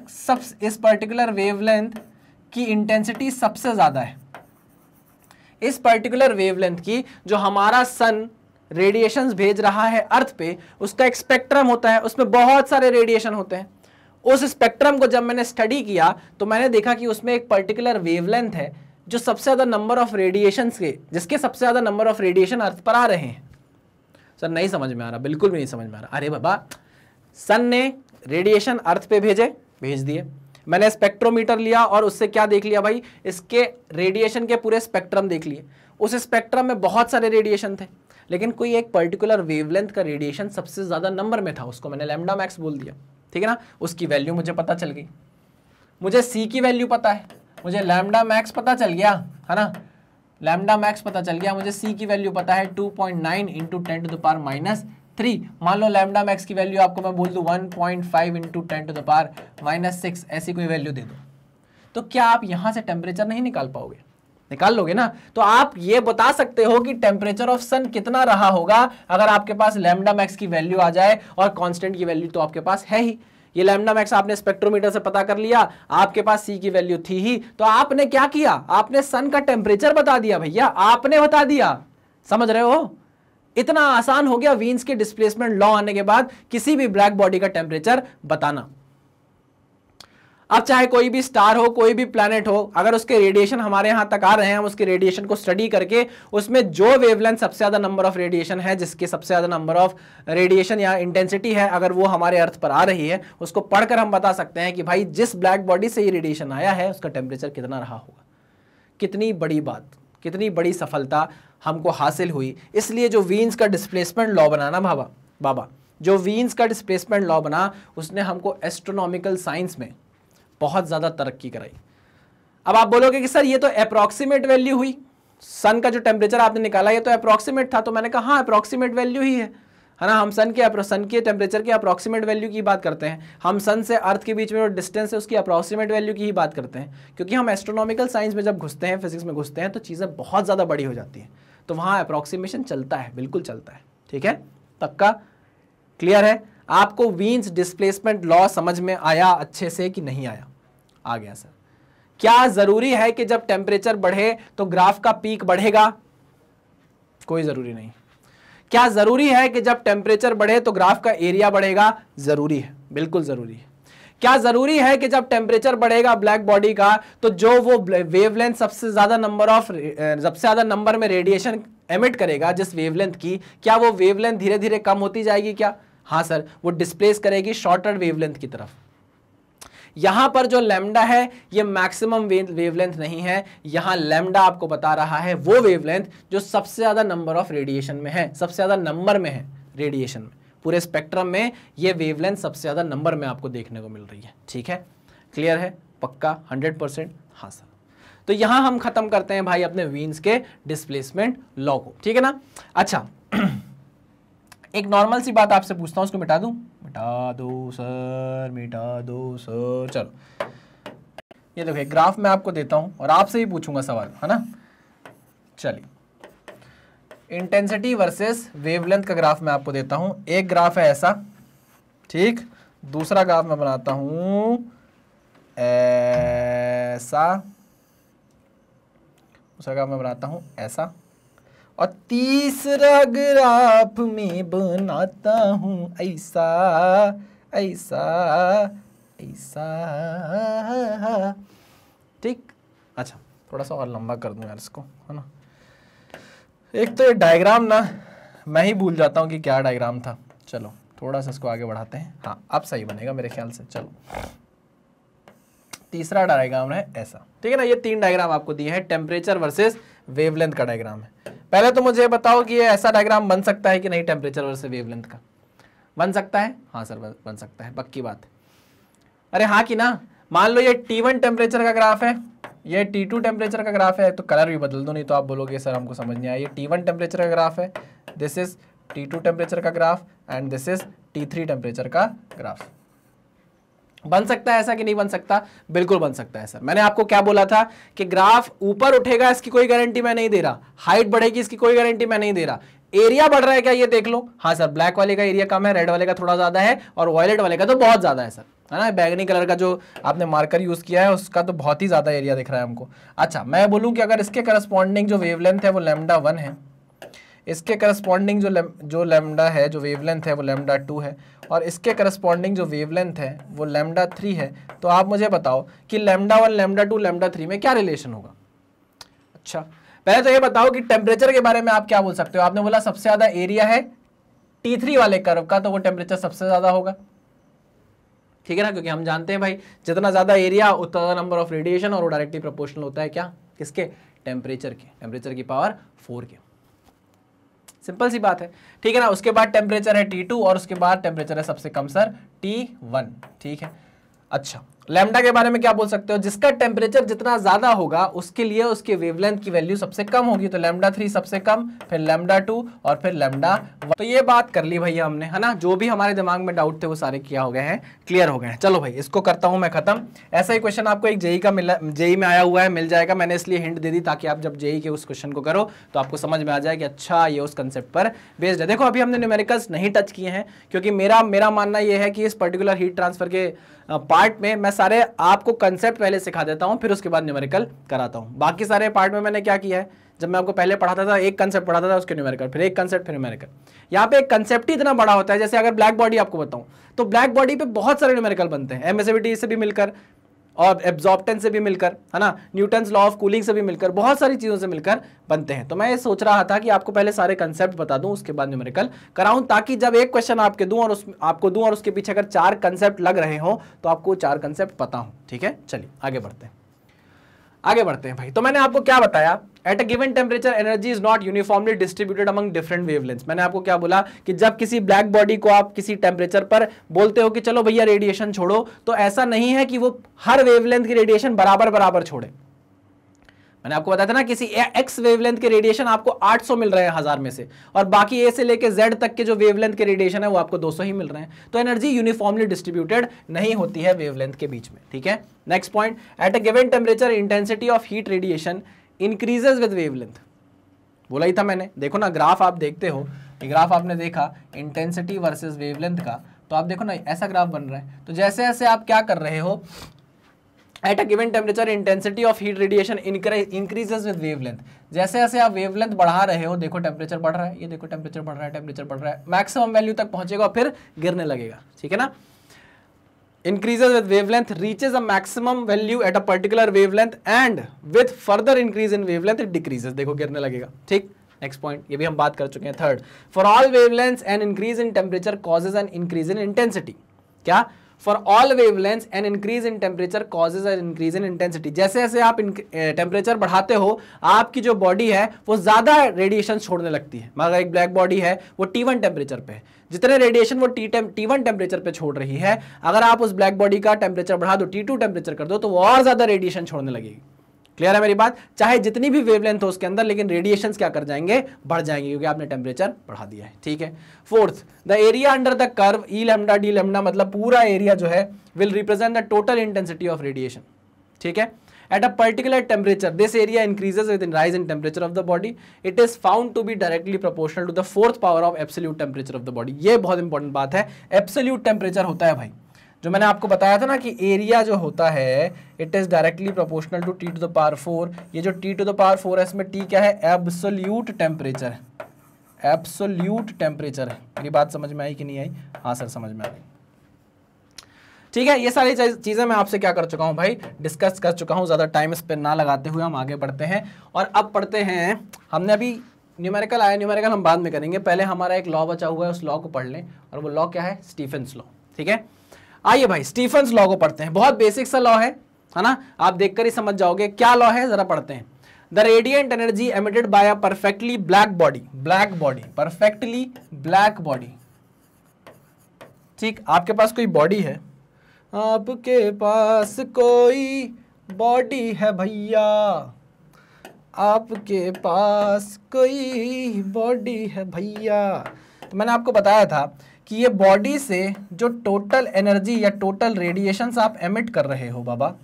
की इंटेंसिटी सबसे ज्यादा है। इस पर्टिकुलर वेवलेंथ की जो हमारा सन रेडिएशंस भेज रहा है अर्थ पे, उसका एक स्पेक्ट्रम होता है, उसमें बहुत सारे रेडिएशन होते हैं। उस स्पेक्ट्रम को जब मैंने स्टडी किया तो मैंने देखा कि उसमें एक पर्टिकुलर वेवलेंथ है जो सबसे ज्यादा नंबर ऑफ रेडिएशंस के, जिसके सबसे ज्यादा नंबर ऑफ रेडिएशन अर्थ पर आ रहे हैं। सर नहीं समझ में आ रहा, बिल्कुल भी नहीं समझ में आ रहा। अरे बाबा, सन ने रेडिएशन अर्थ पे भेज दिए, मैंने स्पेक्ट्रोमीटर लिया और उससे क्या देख लिया भाई, इसके रेडिएशन के पूरे स्पेक्ट्रम देख लिए। उस स्पेक्ट्रम में बहुत सारे रेडिएशन थे, लेकिन कोई एक पर्टिकुलर वेवलेंथ का रेडिएशन सबसे ज्यादा नंबर में था, उसको मैंने लैम्डा मैक्स बोल दिया। ठीक है ना? उसकी वैल्यू मुझे पता चल गई, मुझे सी की वैल्यू पता है, मुझे लैम्डा मैक्स पता चल गया है ना, लैम्डा मैक्स पता चल गया, मुझे सी की वैल्यू पता है 2.9 इंटू 10⁻³ मान लो लैम्डा मैक्स की वैल्यू आपको मैं बोल दूं 1.5 इंटू 10⁻�6 ऐसी कोई वैल्यू दे दूं, तो क्या आप यहां से टेम्परेचर नहीं निकाल पाओगे? निकाल लोगे ना। तो आप ये बता सकते हो कि टेम्परेचर ऑफ सन कितना रहा होगा अगर आपके पास लैम्डा मैक्स की वैल्यू आ जाए, और कांस्टेंट की वैल्यू तो आपके पास है ही। ये लैम्डा मैक्स आपने स्पेक्ट्रोमीटर से पता कर लिया, आपके पास सी की वैल्यू थी ही, तो आपने क्या किया, आपने सन का टेम्परेचर बता दिया भैया, आपने बता दिया। समझ रहे हो? इतना आसान हो गया वीन्स के डिस्प्लेसमेंट लॉ आने के बाद किसी भी ब्लैक बॉडी का टेम्परेचर बताना। अब चाहे कोई भी स्टार हो, कोई भी प्लैनेट हो, अगर उसके रेडिएशन हमारे यहां तक आ रहे हैं, हम उसके रेडिएशन को स्टडी करके उसमें जो वेवलेंथ सबसे ज्यादा नंबर ऑफ रेडिएशन है, जिसके सबसे ज्यादा नंबर ऑफ रेडिएशन या इंटेंसिटी है, अगर वो हमारे अर्थ पर आ रही है, उसको पढ़कर हम बता सकते हैं कि भाई जिस ब्लैक बॉडी से ये रेडिएशन आया है उसका टेम्परेचर कितना रहा होगा। कितनी बड़ी बात, कितनी बड़ी सफलता हमको हासिल हुई। इसलिए जो वीन्स का डिस्प्लेसमेंट लॉ बना ना बाबा, जो वीन्स का डिस्प्लेसमेंट लॉ बना, उसने हमको एस्ट्रोनॉमिकल साइंस में बहुत ज्यादा तरक्की कराई। अब आप बोलोगे कि सर ये तो अप्रॉक्सीमेट वैल्यू हुई, सन का जो टेम्परेचर आपने निकाला ये तो अप्रॉक्सीमेट था, तो मैंने कहा हाँ अप्रॉक्सीमेट वैल्यू ही है ना, हम सन के टेम्परेचर के अप्रॉक्सीमेट वैल्यू की बात करते हैं, हम सन से अर्थ के बीच में जो डिस्टेंस है उसकी अप्रॉक्सीमेट वैल्यू की ही बात करते हैं, क्योंकि हम एस्ट्रोनॉमिकल साइंस में जब घुसते हैं, फिजिक्स में घुसते हैं, तो चीज़ें बहुत ज़्यादा बड़ी हो जाती हैं, तो वहाँ अप्रॉक्सीमेशन चलता है, बिल्कुल चलता है। ठीक है, पक्का क्लियर है? आपको वीन्स डिस्प्लेसमेंट लॉ समझ में आया अच्छे से कि नहीं आया? आ गया सर। क्या जरूरी है कि जब टेम्परेचर बढ़े तो ग्राफ का पीक बढ़ेगा? कोई जरूरी नहीं। क्या जरूरी है कि जब टेम्परेचर बढ़े तो ग्राफ का एरिया बढ़ेगा? जरूरी है, बिल्कुल जरूरी है। क्या जरूरी है कि जब टेम्परेचर बढ़ेगा ब्लैक बॉडी का तो जो वो वेवलेंथ सबसे ज्यादा नंबर में रेडिएशन एमिट करेगा जिस वेवलेंथ की, क्या वो वेवलेंथ धीरे धीरे कम होती जाएगी क्या? हाँ सर, वो डिस्प्लेस करेगी शॉर्टर वेवलेंथ की तरफ। यहां पर जो लैम्डा है ये मैक्सिमम वेवलेंथ नहीं है, यहां लैम्डा आपको बता रहा है वो वेवलेंथ जो सबसे ज्यादा नंबर ऑफ रेडिएशन में है, सबसे ज्यादा नंबर में है रेडिएशन में, पूरे स्पेक्ट्रम में ये वेवलेंथ सबसे ज्यादा नंबर में आपको देखने को मिल रही है। ठीक है, क्लियर है? पक्का 100%? हाँ सर। तो यहां हम खत्म करते हैं भाई अपने वीन्स के डिस्प्लेसमेंट लॉ को। ठीक है ना? अच्छा एक नॉर्मल सी बात आपसे पूछता हूं, उसको मिटा दूं? मिटा दो सर, मिटा दो सर। चलो ये देखो एक ग्राफ मैं आपको देता हूं और आपसे ही पूछूंगा सवाल, है ना? चलिए, इंटेंसिटी वर्सेस वेवलेंथ का ग्राफ मैं आपको देता हूं। एक ग्राफ है ऐसा, ठीक, दूसरा ग्राफ मैं बनाता हूं ऐसा, दूसरा ग्राफ मैं बनाता हूं ऐसा, और तीसरा ग्राफ में बनाता हूं ऐसा ऐसा ऐसा। ठीक, अच्छा थोड़ा सा और लंबा कर दूं यार इसको, है ना? एक तो ये डायग्राम ना मैं ही भूल जाता हूं कि क्या डायग्राम था। चलो थोड़ा सा इसको आगे बढ़ाते हैं। हाँ अब सही बनेगा मेरे ख्याल से। चलो तीसरा डायग्राम है ऐसा, ठीक है ना? ये 3 डायग्राम आपको दिए हैं, टेम्परेचर वर्सेस वेवलेंथ का डायग्राम है। पहले तो मुझे बताओ कि ये ऐसा डायग्राम बन सकता है कि नहीं? टेम्परेचर वर्सेस वेवलेंथ का बन सकता है? हाँ सर बन सकता है, पक्की बात। अरे हाँ कि ना? मान लो ये T1 टेम्परेचर का ग्राफ है, ये T2 टेम्परेचर का ग्राफ है, तो कलर भी बदल दो, नहीं तो आप बोलोगे सर हमको समझ नहीं आया। ये T1 टेम्परेचर का ग्राफ है, दिस इज T2 टेम्परेचर का graph, and this is T3 temperature का ग्राफ। बन सकता है ऐसा कि नहीं बन सकता? बिल्कुल बन सकता है सर। मैंने आपको क्या बोला था कि ग्राफ ऊपर उठेगा इसकी कोई गारंटी मैं नहीं दे रहा, हाइट बढ़ेगी इसकी कोई गारंटी मैं नहीं दे रहा, एरिया बढ़ रहा है क्या ये देख लो। हाँ सर, ब्लैक वाले का एरिया कम है, रेड वाले का थोड़ा ज्यादा है, और वायलेट वाले का तो बहुत ज्यादा है सर, है ना? बैगनी कलर का जो आपने मार्कर यूज किया है उसका तो बहुत ही ज्यादा एरिया दिख रहा है हमको। अच्छा मैं बोलूं कि अगर इसके करस्पॉन्डिंग जो वेवलेंथ है वो λ1 है, इसके करस्पॉन्डिंग जो लैम्डा है, जो वेवलेंथ है वो λ2 है, और इसके करस्पॉन्डिंग जो वेवलेंथ है वो λ3 है, तो आप मुझे बताओ कि λ1, λ2, λ3 में क्या रिलेशन होगा? अच्छा पहले तो ये बताओ कि टेम्परेचर के बारे में आप क्या बोल सकते हो? आपने बोला सबसे ज्यादा एरिया है T3 वाले कर्व का, तो वो टेम्परेचर सबसे ज्यादा होगा, ठीक है ना? क्योंकि हम जानते हैं भाई जितना ज्यादा एरिया उतना ज्यादा नंबर ऑफ रेडिएशन, और वो डायरेक्टली प्रोपोर्शनल होता है क्या? किसके? टेम्परेचर के, टेम्परेचर की पावर 4 के। सिंपल सी बात है, ठीक है ना? उसके बाद टेम्परेचर है T2 और उसके बाद टेम्परेचर है सबसे कम सर T1, ठीक है? अच्छा लैम्डा के बारे में क्या बोल सकते हो, जिसका टेम्परेचर जितना ज्यादा होगा उसके लिए उसके वेवलेंथ की वैल्यू सबसे कम होगी, तो लैम्डा 3 सबसे कम, फिर लैम्डा 2 और फिर लैम्डा 1। तो ये बात कर ली भैया हमने, है ना, जो भी हमारे दिमाग में डाउट थे वो सारे क्या हो गए हैं, क्लियर हो गए हैं। चलो भाई इसको करता हूं मैं खत्म। ऐसा ही क्वेश्चन आपको एक जेई का जेई में आया हुआ है, मिल जाएगा, मैंने इसलिए हिंट दे दी ताकि आप जब जेई के उस क्वेश्चन को करो तो आपको समझ में आ जाए कि अच्छा ये उस कंसेप्ट पर बेस्ड है। देखो अभी हमने न्यूमेरिकल्स नहीं टच किए हैं क्योंकि मेरा मानना यह है कि इस पर्टिकुलर हीट ट्रांसफर के पार्ट में मैं सारे आपको कंसेप्ट पहले सिखा देता हूं, फिर उसके बाद न्यूमेरिकल कराता हूं। बाकी सारे पार्ट में मैंने क्या किया है, जब मैं आपको पहले पढ़ाता था एक कंसेप्ट पढ़ाता था, उसके न्यूमेरिकल, फिर एक कंसेप्ट, फिर न्यूमेरिकल। यहाँ पे एक कंसेप्ट ही इतना बड़ा होता है, जैसे अगर ब्लैक बॉडी आपको बताऊं तो ब्लैक बॉडी पे बहुत सारे न्यूमेरिकल बनते हैं, एमिसिविटी से भी मिलकर और एब्जॉर्प्टेंस से भी मिलकर, है ना, न्यूटन्स लॉ ऑफ कूलिंग से भी मिलकर, बहुत सारी चीज़ों से मिलकर बनते हैं। तो मैं ये सोच रहा था कि आपको पहले सारे कंसेप्ट बता दूं, उसके बाद न्यूमेरिकल कराऊं, ताकि जब एक क्वेश्चन आपके दूं और उसके पीछे अगर 4 कंसेप्ट लग रहे हो तो आपको 4 कंसेप्ट पता हो। ठीक है, चलिए आगे बढ़ते हैं भाई। तो मैंने आपको क्या बताया, at a given temperature energy is not uniformly distributed among different wavelengths. मैंने आपको क्या बोला कि जब किसी ब्लैक बॉडी को आप किसी टेम्परेचर पर बोलते हो कि चलो भैया रेडिएशन छोड़ो, तो ऐसा नहीं है कि वो हर वेवलेंथ की रेडिएशन बराबर छोड़े। मैंने आपको बताया था ना, किसी एक्स वेवलेंथ के रेडिएशन आपको 800 मिल रहे हैं 1000 में से, और बाकी ए से लेके जेड तक के जो वेवलेंथ के रेडिएशन है वो आपको 200 ही मिल रहे हैं। तो एनर्जी यूनिफॉर्मली डिस्ट्रीब्यूटेड नहीं होती है वेवलेंथ के बीच में। ठीक है, next point, at a given temperature intensity of heat radiation increases with wavelength. बोला ही था मैंने, देखो ना ग्राफ आप देखते हो, ये ग्राफ आपने देखा इंटेंसिटी वर्सेस वेवलेंथ का, तो आप देखो ना ऐसा ग्राफ बन रहा है। तो जैसे जैसे आप क्या कर रहे हो, at a given temperature intensity of heat radiation increases with wavelength, जैसे जैसे आप वेवलेंथ बढ़ा रहे हो, देखो टेम्परेचर बढ़ रहा है, ये देखो टेम्परेचर बढ़ रहा है, मैक्सिमम वैल्यू तक पहुंचेगा फिर गिरने लगेगा। ठीक है ना, increases with wavelength reaches a maximum value at a particular wavelength and with further increase in wavelength it decreases, देखो गिरने लगेगा। ठीक, नेक्स्ट पॉइंट, ये भी हम बात कर चुके हैं। Third, for all wavelengths an increase in temperature causes an increase in intensity. क्या, for all wavelengths an increase in temperature causes an increase in intensity. जैसे जैसे आप टेम्परेचर बढ़ाते हो, आपकी जो बॉडी है वो ज्यादा रेडिएशन छोड़ने लगती है। मगर एक ब्लैक बॉडी है वो T1 टेम्परेचर पे है, जितने रेडिएशन वो T1 टेम्परेचर पे छोड़ रही है, अगर आप उस ब्लैक बॉडी का टेम्परेचर बढ़ा दो, T2 टेम्परेचर कर दो, तो वो और ज्यादा रेडिएशन छोड़ने लगेगी। क्लियर है मेरी बात, चाहे जितनी भी वेवलेंथ हो उसके अंदर, लेकिन रेडिएशंस क्या कर जाएंगे, बढ़ जाएंगे, क्योंकि आपने टेम्परेचर बढ़ा दिया है। ठीक है, fourth, the area under the curve E lambda D lambda, मतलब पूरा एरिया जो है will represent the total intensity of radiation. ठीक है, at a particular temperature this area increases with rise in temperature of the body, it is found to be directly proportional to the 4th power of absolute temperature of the body। ये बहुत important बात है, absolute temperature होता है भाई, जो मैंने आपको बताया था ना कि एरिया जो होता है it is directly proportional to T to the power 4। ये जो T to the power 4 है, इसमें T क्या है, एब्सोल्यूट टेम्परेचर है, एब्सोल्यूट टेम्परेचर है। मेरी बात समझ में आई कि नहीं आई? हाँ सर समझ में आ गई। ठीक है, ये सारी चीजें मैं आपसे क्या कर चुका हूं भाई, डिस्कस कर चुका हूं। ज्यादा टाइम इस पर ना लगाते हुए हम आगे बढ़ते हैं, और अब पढ़ते हैं, हमने अभी न्यूमेरिकल आया, न्यूमेरिकल हम बाद में करेंगे, पहले हमारा एक लॉ बचा हुआ है, उस लॉ को पढ़ लें, और वो लॉ क्या है, स्टीफेंस लॉ। ठीक है, आइए भाई स्टीफेंस लॉ को पढ़ते हैं, बहुत बेसिक सा लॉ है ना, आप देखकर ही समझ जाओगे क्या लॉ है, जरा पढ़ते हैं। The radiant energy emitted by a perfectly black body, perfectly black body. ठीक, आपके पास कोई बॉडी है, आपके पास कोई बॉडी है भैया, आपके पास कोई बॉडी है भैया। तो मैंने आपको बताया था कि ये बॉडी से जो टोटल एनर्जी या टोटल रेडिएशंस आप एमिट कर रहे हो बाबा,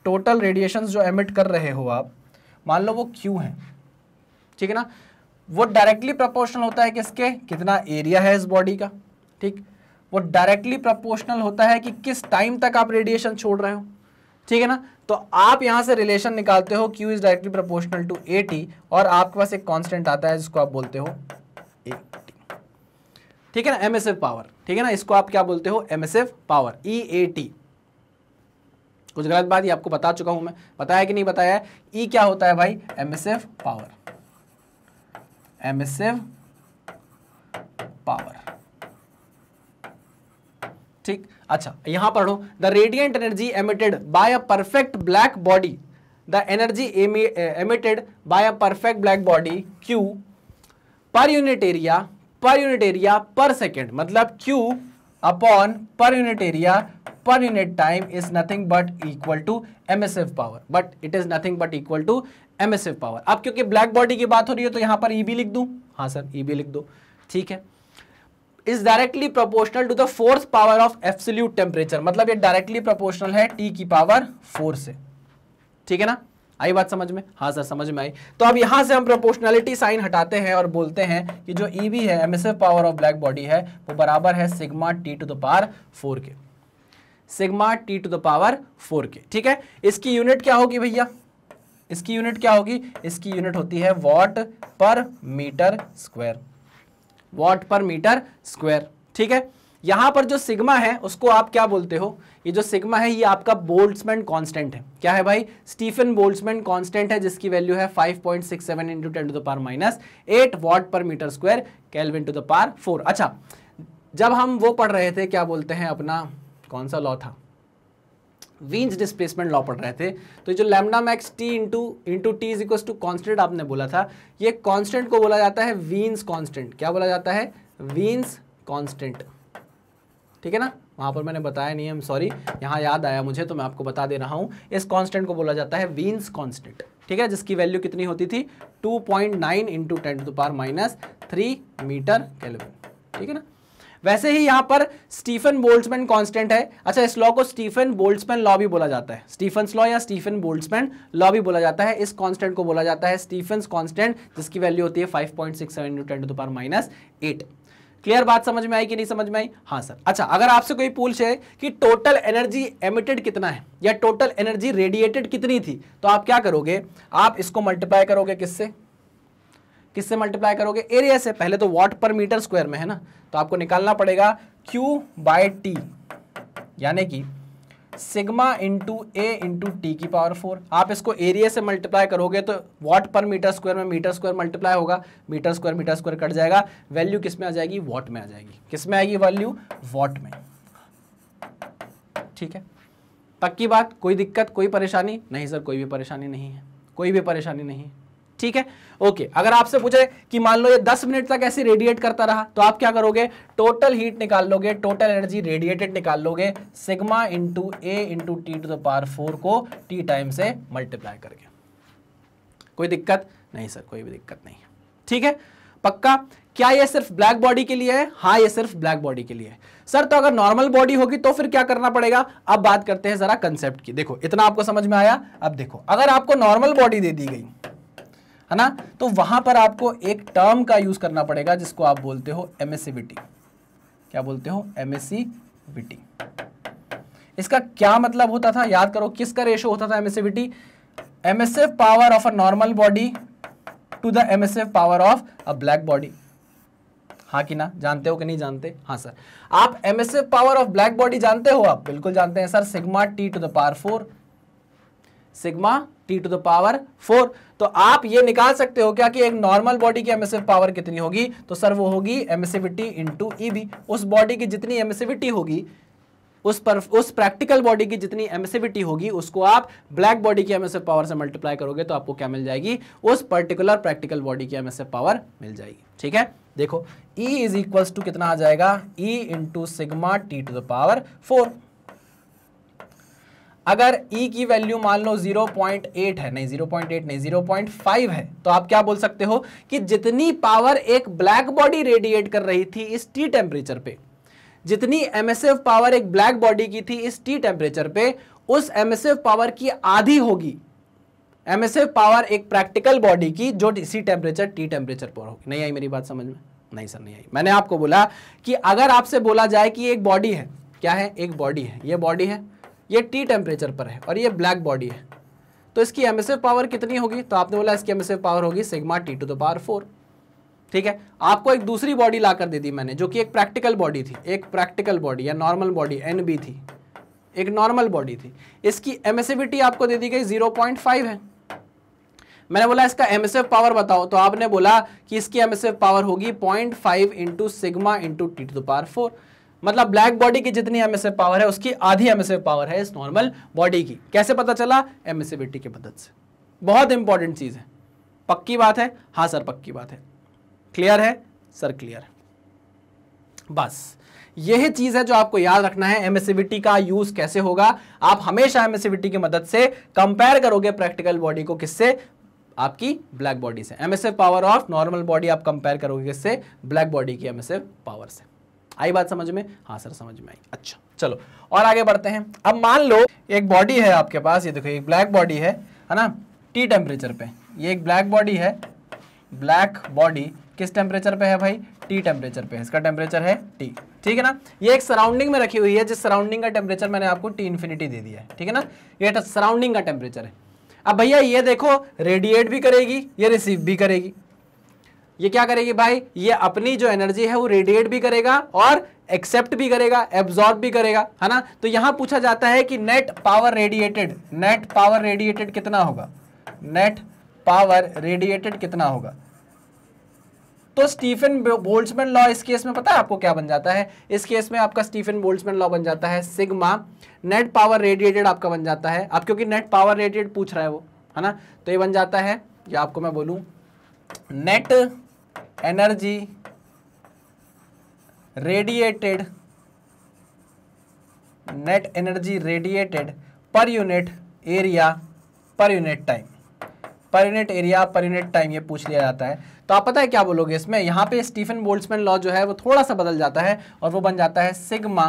टोटल रेडिएशंस जो एमिट कर रहे हो आप, मान लो वो Q है, ठीक है ना, वो डायरेक्टली प्रोपोर्शनल होता है किसके, कितना एरिया है इस बॉडी का। ठीक, वो डायरेक्टली प्रोपोर्शनल होता है कि किस टाइम तक आप रेडिएशन छोड़ रहे हो। ठीक है ना, तो आप यहां से रिलेशन निकालते हो, Q is directly proportional to AT, और आपके पास एक कांस्टेंट आता है जिसको आप बोलते हो AT। ठीक है ना, एमिसिव पावर। ठीक है ना, इसको आप क्या बोलते हो, एमिसिव पावर, EAT। कुछ गलत बात ये आपको बता चुका हूं मैं, बताया कि नहीं बताया है? E क्या होता है भाई, एमिसिव पावर, एमिसिव पावर। ठीक, अच्छा यहां पढ़ो, the radiant energy emitted by a perfect black body, the energy emitted by a perfect black body Q per unit area per second, मतलब Q upon per unit area per unit time is nothing but equal to emissive power, but it is nothing but equal to emissive power. अब क्योंकि black body की बात हो रही है तो यहां पर ईबी लिख दूं, हाँ सर ईबी लिख दो, ठीक है। Is directly proportional to the fourth power of absolute temperature, मतलब ये डायरेक्टली प्रोपोर्शनल है टी की पावर 4 से, ठीक है ना, आई बात समझ में, हाँ सर समझ में आई। तो अब यहां से हम प्रोपोर्शनलिटी साइन हटाते हैं और बोलते हैं कि जो ईबी है emissive power of black body है वो बराबर है sigma T to the power 4 के, sigma T to the power 4 के, ठीक है। इसकी यूनिट क्या होगी भैया, इसकी यूनिट क्या होगी, इसकी यूनिट होती है what per metre square, what per metre square, ठीक है। यहां पर जो सिग्मा है उसको आप क्या बोलते हो, ये जो सिग्मा है ये आपका बोल्ट्जमैन कांस्टेंट है, क्या है भाई, स्टीफन बोल्ट्जमैन कांस्टेंट है, जिसकी वैल्यू है 5.67 into 10 to the power -8 watt per metre square kelvin to the power 4। अच्छा, जब हम वो पढ़ रहे थे क्या बोलते हैं अपना, कौन सा लॉ था, वीन्स डिस्प्लेसमेंट लॉ पढ़ रहे थे, तो जो lambda max T into T is equal to constant आपने बोला था, ये कांस्टेंट को बोला जाता है वीन्स कांस्टेंट, क्या बोला जाता है, वीन्स कांस्टेंट, ठीक है ना, वहां पर मैंने बताया नहीं है, I'm सॉरी, यहाँ याद आया मुझे तो मैं आपको बता दे रहा हूँ, इस कांस्टेंट को बोला जाता है वीन्स कांस्टेंट, ठीक है, जिसकी वैल्यू कितनी होती थी 2.9 into 10 to the power -3 metre kelvin, ठीक है ना। वैसे ही यहां पर स्टीफन बोल्ट्जमैन कांस्टेंट है, अच्छा इस लॉ को स्टीफन बोल्ट्जमैन लॉ भी बोला जाता है, स्टीफन्स लॉ या स्टीफन बोल्ट्जमैन लॉ भी बोला जाता है, इस कांस्टेंट को बोला जाता है स्टीफन्स कांस्टेंट, जिसकी वैल्यू होती है 5.67 into 10 to the power -8। Clear बात समझ में आई कि नहीं समझ में आई, हाँ सर। अच्छा, अगर आपसे कोई पूछे कि टोटल एनर्जी एमिटेड कितना है या टोटल एनर्जी रेडिएटेड कितनी थी, तो आप क्या करोगे, आप इसको मल्टीप्लाई करोगे किससे, किससे मल्टीप्लाई करोगे, एरिया से। पहले तो वॉट पर मीटर स्क्वायर में है ना, तो आपको निकालना पड़ेगा Q बाय टी, यानी कि sigma into A into T की पावर 4। आप इसको एरिया से मल्टीप्लाई करोगे तो वॉट पर मीटर स्क्वायर में मीटर स्क्वायर मल्टीप्लाई होगा, मीटर स्क्वायर कट जाएगा, वैल्यू किस में आ जाएगी, वॉट में आ जाएगी, किस में आएगी वैल्यू, वॉट में, ठीक है। पक्की बात, कोई दिक्कत कोई परेशानी नहीं सर, कोई भी परेशानी नहीं है, कोई भी परेशानी नहीं है, ठीक है, ओके। अगर आपसे पूछे कि मान लो ये 10 मिनट तक ऐसे रेडिएट करता रहा, तो आप क्या करोगे, टोटल हीट निकाल लोगे, टोटल एनर्जी रेडिएटेड निकाल लोगे, sigma into A into T to the power 4 को टी टाइम से मल्टीप्लाई करके। कोई दिक्कत नहीं सर, कोई भी दिक्कत नहीं है, ठीक है, पक्का। क्या ये सिर्फ ब्लैक बॉडी के लिए है, हाँ ये सिर्फ ब्लैक बॉडी के लिए है सर। तो अगर नॉर्मल बॉडी होगी तो फिर क्या करना पड़ेगा, अब बात करते हैं जरा कंसेप्ट की। देखो इतना आपको समझ में आया, अब देखो अगर आपको नॉर्मल बॉडी दे दी गई है ना, तो वहां पर आपको एक टर्म का यूज करना पड़ेगा जिसको आप बोलते हो एमिसिविटी। क्या बोलते हो, एमिसिविटी। इसका क्या मतलब होता था, याद करो, किसका रेशो होता था emissivity, emissive power of a normal body to the emissive power of a black body. हाँ कि ना, जानते हो कि नहीं जानते, हाँ सर। आप emissive power of black body जानते हो, आप बिल्कुल जानते हैं sir, sigma T to the power 4, sigma T to the power 4। तो आप ये निकाल सकते हो क्या कि एक नॉर्मल बॉडी की एमिसिव पावर कितनी होगी, तो सर वो होगी एमिसिविटी इंटू ईबी। उस बॉडी की जितनी एमिसिविटी होगी, उस प्रैक्टिकल बॉडी की जितनी एमिसिविटी होगी, उसको आप ब्लैक बॉडी की एमिसिव पावर से मल्टीप्लाई करोगे तो आपको क्या मिल जाएगी, उस पर्टिकुलर प्रैक्टिकल बॉडी की एमिसिव पावर मिल जाएगी, ठीक है। देखो E इज इक्वल्स टू कितना आ जाएगा, E into sigma T to the power 4। अगर E की वैल्यू मान लो 0.8 है, नहीं 0.8 नहीं 0.5 है, तो आप क्या बोल सकते हो कि जितनी पावर एक ब्लैक बॉडी रेडिएट कर रही थी इस T टेम्परेचर पे, जितनी एमिसिव पावर एक ब्लैक बॉडी की थी इस T टेम्परेचर पे, उस एमिसिव पावर की आधी होगी एमिसिव पावर एक प्रैक्टिकल बॉडी की जो इसी टेम्परेचर T टेम्परेचर पर होगी। नहीं आई मेरी बात समझ में, नहीं सर नहीं आई। मैंने आपको बोला कि अगर आपसे बोला जाए कि एक बॉडी है, क्या है, एक बॉडी है, ये बॉडी है, ये T टेम्परेचर पर है और ये ब्लैक बॉडी है, तो इसकी एमिसिव पावर कितनी होगी, तो आपने बोला इसकी एमिसिव पावर होगी sigma T to the power 4, ठीक है। आपको एक दूसरी बॉडी लाकर दे दी मैंने जो कि एक प्रैक्टिकल बॉडी थी, एक प्रैक्टिकल बॉडी या नॉर्मल बॉडी NB थी, एक नॉर्मल बॉडी थी, इसकी एमिसिविटी आपको दे दी गई 0.5 है। मैंने बोला इसका एमिसिव पावर बताओ, तो आपने बोला कि इसकी एमिसिव पावर होगी 0.5 into sigma into T to the power 4। मतलब ब्लैक बॉडी की जितनी एमिसिव पावर है उसकी आधी एमिसिव पावर है इस नॉर्मल बॉडी की। कैसे पता चला, एमिसिविटी की मदद से। बहुत इंपॉर्टेंट चीज है, पक्की बात है, हाँ सर पक्की बात है, क्लियर है सर, क्लियर है। बस यही चीज है जो आपको याद रखना है। एमिसिविटी का यूज कैसे होगा, आप हमेशा एमिसिविटी की मदद से कंपेयर करोगे प्रैक्टिकल बॉडी को किससे, आपकी ब्लैक बॉडी से। Emissive power of normal body आप कंपेयर करोगे किससे, ब्लैक बॉडी की एमिसिव पावर से। आई बात समझ में? हाँ सर समझ में आई। अच्छा चलो और आगे बढ़ते हैं। अब मान लो एक बॉडी है आपके पास, ये देखो एक ब्लैक बॉडी है ना, टी टेम्परेचर पे। ये एक ब्लैक बॉडी है, ब्लैक बॉडी किस टेम्परेचर पे है भाई, टी टेम्परेचर पे है, इसका टेम्परेचर है टी, ठीक है ना। ये एक सराउंडिंग में रखी हुई है जिस सराउंडिंग का टेम्परेचर मैंने आपको टी इन्फिनिटी दे दिया है, ठीक है ना, ये सराउंडिंग का टेम्परेचर है। अब भैया ये देखो रेडिएट भी करेगी, ये रिसीव भी करेगी। ये क्या करेगी भाई, ये अपनी जो एनर्जी है वो रेडिएट भी करेगा और एक्सेप्ट भी करेगा, एब्जॉर्ब भी करेगा, है ना। तो यहां पूछा जाता है कि नेट पावर रेडिएटेड कितना होगा, नेट पावर रेडिएटेड कितना होगा। तो स्टीफन बोल्ट्जमैन लॉ इस केस में पता है आपको क्या बन जाता है, इस केस में आपका स्टीफन बोल्ट्जमैन लॉ बन जाता है सिग्मा नेट पावर रेडिएटेड आपका बन जाता है। अब क्योंकि नेट पावर रेडिएटेड पूछ रहा है वो, है ना, तो ये बन जाता है, या आपको मैं बोलूं नेट एनर्जी रेडिएटेड पर unit area per unit time, ये पूछ लिया जाता है। तो आप पता है क्या बोलोगे इसमें, यहां पे स्टीफन बोल्ट्जमैन लॉ जो है वो थोड़ा सा बदल जाता है और वो बन जाता है sigma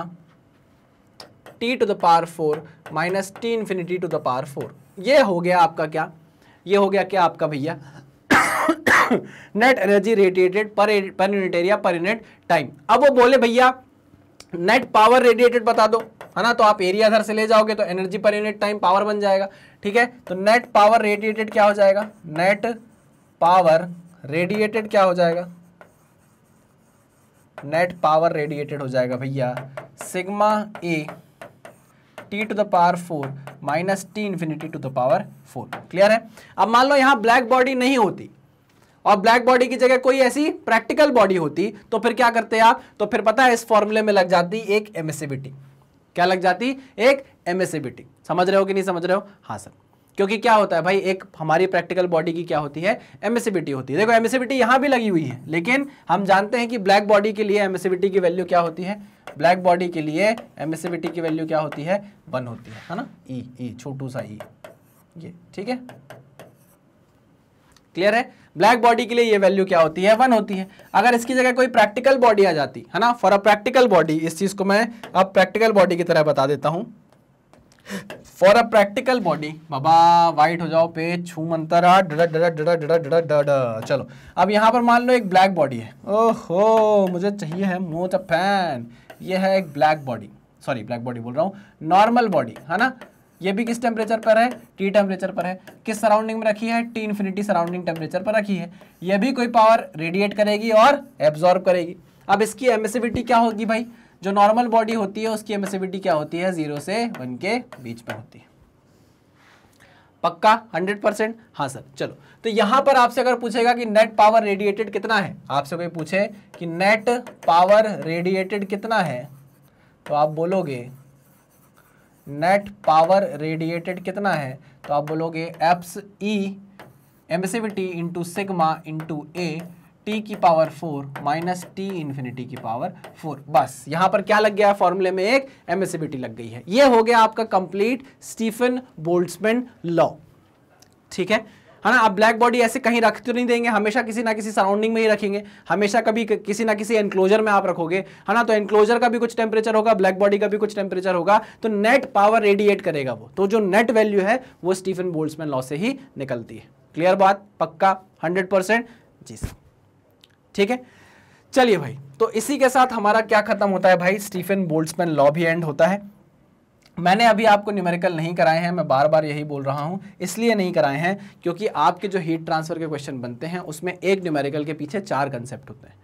T to the power 4 minus T infinity to the power 4। ये हो गया आपका क्या, ये हो गया क्या आपका भैया नेट एनर्जी रेडिएटेड पर unit area per unit time. अब वो बोले भैया नेट पावर रेडिएटेड बता दो, है ना, तो आप एरिया इधर से ले जाओगे तो एनर्जी पर यूनिट टाइम पावर बन जाएगा, ठीक है। तो नेट पावर रेडिएटेड क्या हो जाएगा, नेट पावर रेडिएटेड क्या हो जाएगा, नेट पावर रेडिएटेड हो जाएगा भैया sigma A T to the power 4 minus T infinity to the power 4। Clear है। अब मान लो यहां ब्लैक बॉडी नहीं होती और ब्लैक बॉडी की जगह कोई ऐसी प्रैक्टिकल बॉडी होती, तो फिर क्या करते आप, तो फिर पता है इस फॉर्मूले में लग जाती एक एमिसिविटी। क्या लग जाती, एक एमिसिविटी। समझ रहे हो कि नहीं समझ रहे हो? हाँ सर, क्योंकि क्या होता है भाई, एक हमारी प्रैक्टिकल बॉडी की क्या होती है, एमिसिविटी होती है। देखो एमिसिविटी यहां भी लगी हुई है, लेकिन हम जानते हैं कि ब्लैक बॉडी के लिए एमिसिविटी की वैल्यू क्या होती है, ब्लैक बॉडी के लिए एमिसिविटी की वैल्यू क्या होती है, 1 होती है ना, ई छोटू सा ई, ये ठीक है। क्लियर है। ब्लैक बॉडी के लिए ये वैल्यू क्या होती है, 1 होती है। अगर इसकी जगह कोई प्रैक्टिकल बॉडी आ जाती है ना, फॉर अ प्रैक्टिकल बॉडी, इस चीज को मैं अब प्रैक्टिकल बॉडी की तरह बता देता हूं। For a practical body, Baba white हो जाओ पेज, छू मंतरा डड़ा। चलो अब यहां पर मान लो एक ब्लैक बॉडी है, ओहो मुझे चाहिए है मोच अ फैन। ये है एक black body, sorry black body बोल रहा हूं, नॉर्मल बॉडी, है ना। ये भी किस टेम्परेचर पर है, टी टेम्परेचर पर है। किस सराउंडिंग में रखी है, टी इन्फिनिटी सराउंडिंग टेम्परेचर पर रखी है। ये भी कोई पावर रेडिएट करेगी और एब्जॉर्ब करेगी। अब इसकी एमिसिविटी क्या होगी भाई, जो नॉर्मल बॉडी होती है उसकी एमिसिविटी क्या होती है, 0 से 1 के बीच में होती है। पक्का 100%? हाँ सर। चलो तो यहां पर आपसे अगर पूछेगा कि नेट पावर रेडिएटेड कितना है, आपसे कोई पूछे कि नेट पावर रेडिएटेड कितना है, तो आप बोलोगे नेट पावर रेडिएटेड कितना है, तो आप बोलोगे apps E emissivity into sigma into A T की पावर 4 माइनस टी इन्फिनिटी की पावर 4। बस यहां पर क्या लग गया, फॉर्मूले में एक एमिसिविटी लग गई है। ये हो गया आपका कंप्लीट स्टीफन बोल्ट्जमैन लॉ, ठीक है ना। आप ब्लैक बॉडी ऐसे कहीं रख तो नहीं देंगे, हमेशा किसी ना किसी सराउंडिंग में ही रखेंगे, हमेशा कभी किसी ना किसी एनक्लोजर में आप रखोगे, है ना। तो एनक्लोजर का भी कुछ टेम्परेचर होगा, ब्लैक बॉडी का भी कुछ टेम्परेचर होगा, तो नेट पावर रेडिएट करेगा वो, तो जो नेट वैल्यू है वो स्टीफन बोल्ट्जमैन लॉ से ही निकलती है। क्लियर बात, पक्का 100%? जी सर, ठीक है। चलिए भाई, तो इसी के साथ हमारा क्या खत्म होता है भाई, स्टीफन बोल्ट्जमैन लॉ भी एंड होता है। मैंने अभी आपको न्यूमेरिकल नहीं कराए हैं, मैं बार बार यही बोल रहा हूं, इसलिए नहीं कराए हैं क्योंकि आपके जो हीट ट्रांसफर के क्वेश्चन बनते हैं उसमें एक न्यूमेरिकल के पीछे 4 कंसेप्ट होते हैं।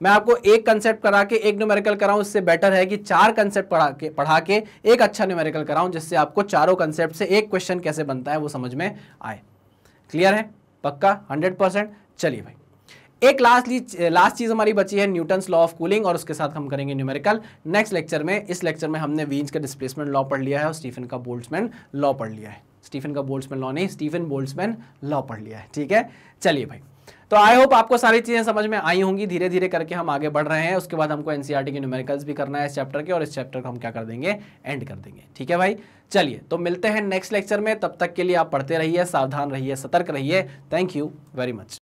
मैं आपको एक कंसेप्ट करा के एक न्यूमेरिकल कराऊं, इससे बेटर है कि 4 कंसेप्ट पढ़ा के एक अच्छा न्यूमेरिकल कराऊं, जिससे आपको चारों कंसेप्ट से एक क्वेश्चन कैसे बनता है वो समझ में आए। क्लियर है, पक्का 100%? चलिए भाई, एक लास्ट चीज हमारी बची है न्यूटन्स लॉ ऑफ कूलिंग, और उसके साथ हम करेंगे न्यूमेरिकल नेक्स्ट लेक्चर में। इस लेक्चर में हमने वीन्स का डिस्प्लेसमेंट लॉ पढ़ लिया है और स्टीफन का बोल्ट्जमैन लॉ पढ़ लिया है। स्टीफन का बोल्ट्जमैन लॉ नहीं, स्टीफन बोल्ट्जमैन लॉ पढ़ लिया है, ठीक है। चलिए भाई, तो आई होप आपको सारी चीजें समझ में आई होंगी। धीरे धीरे करके हम आगे बढ़ रहे हैं, उसके बाद हमको एनसीईआरटी के न्यूमेरिकल्स भी करना है इस चैप्टर के, और इस चैप्टर को हम क्या कर देंगे, एंड कर देंगे। ठीक है भाई, चलिए तो मिलते हैं नेक्स्ट लेक्चर में। तब तक के लिए आप पढ़ते रहिए, सावधान रहिए, सतर्क रहिए। Thank you very much.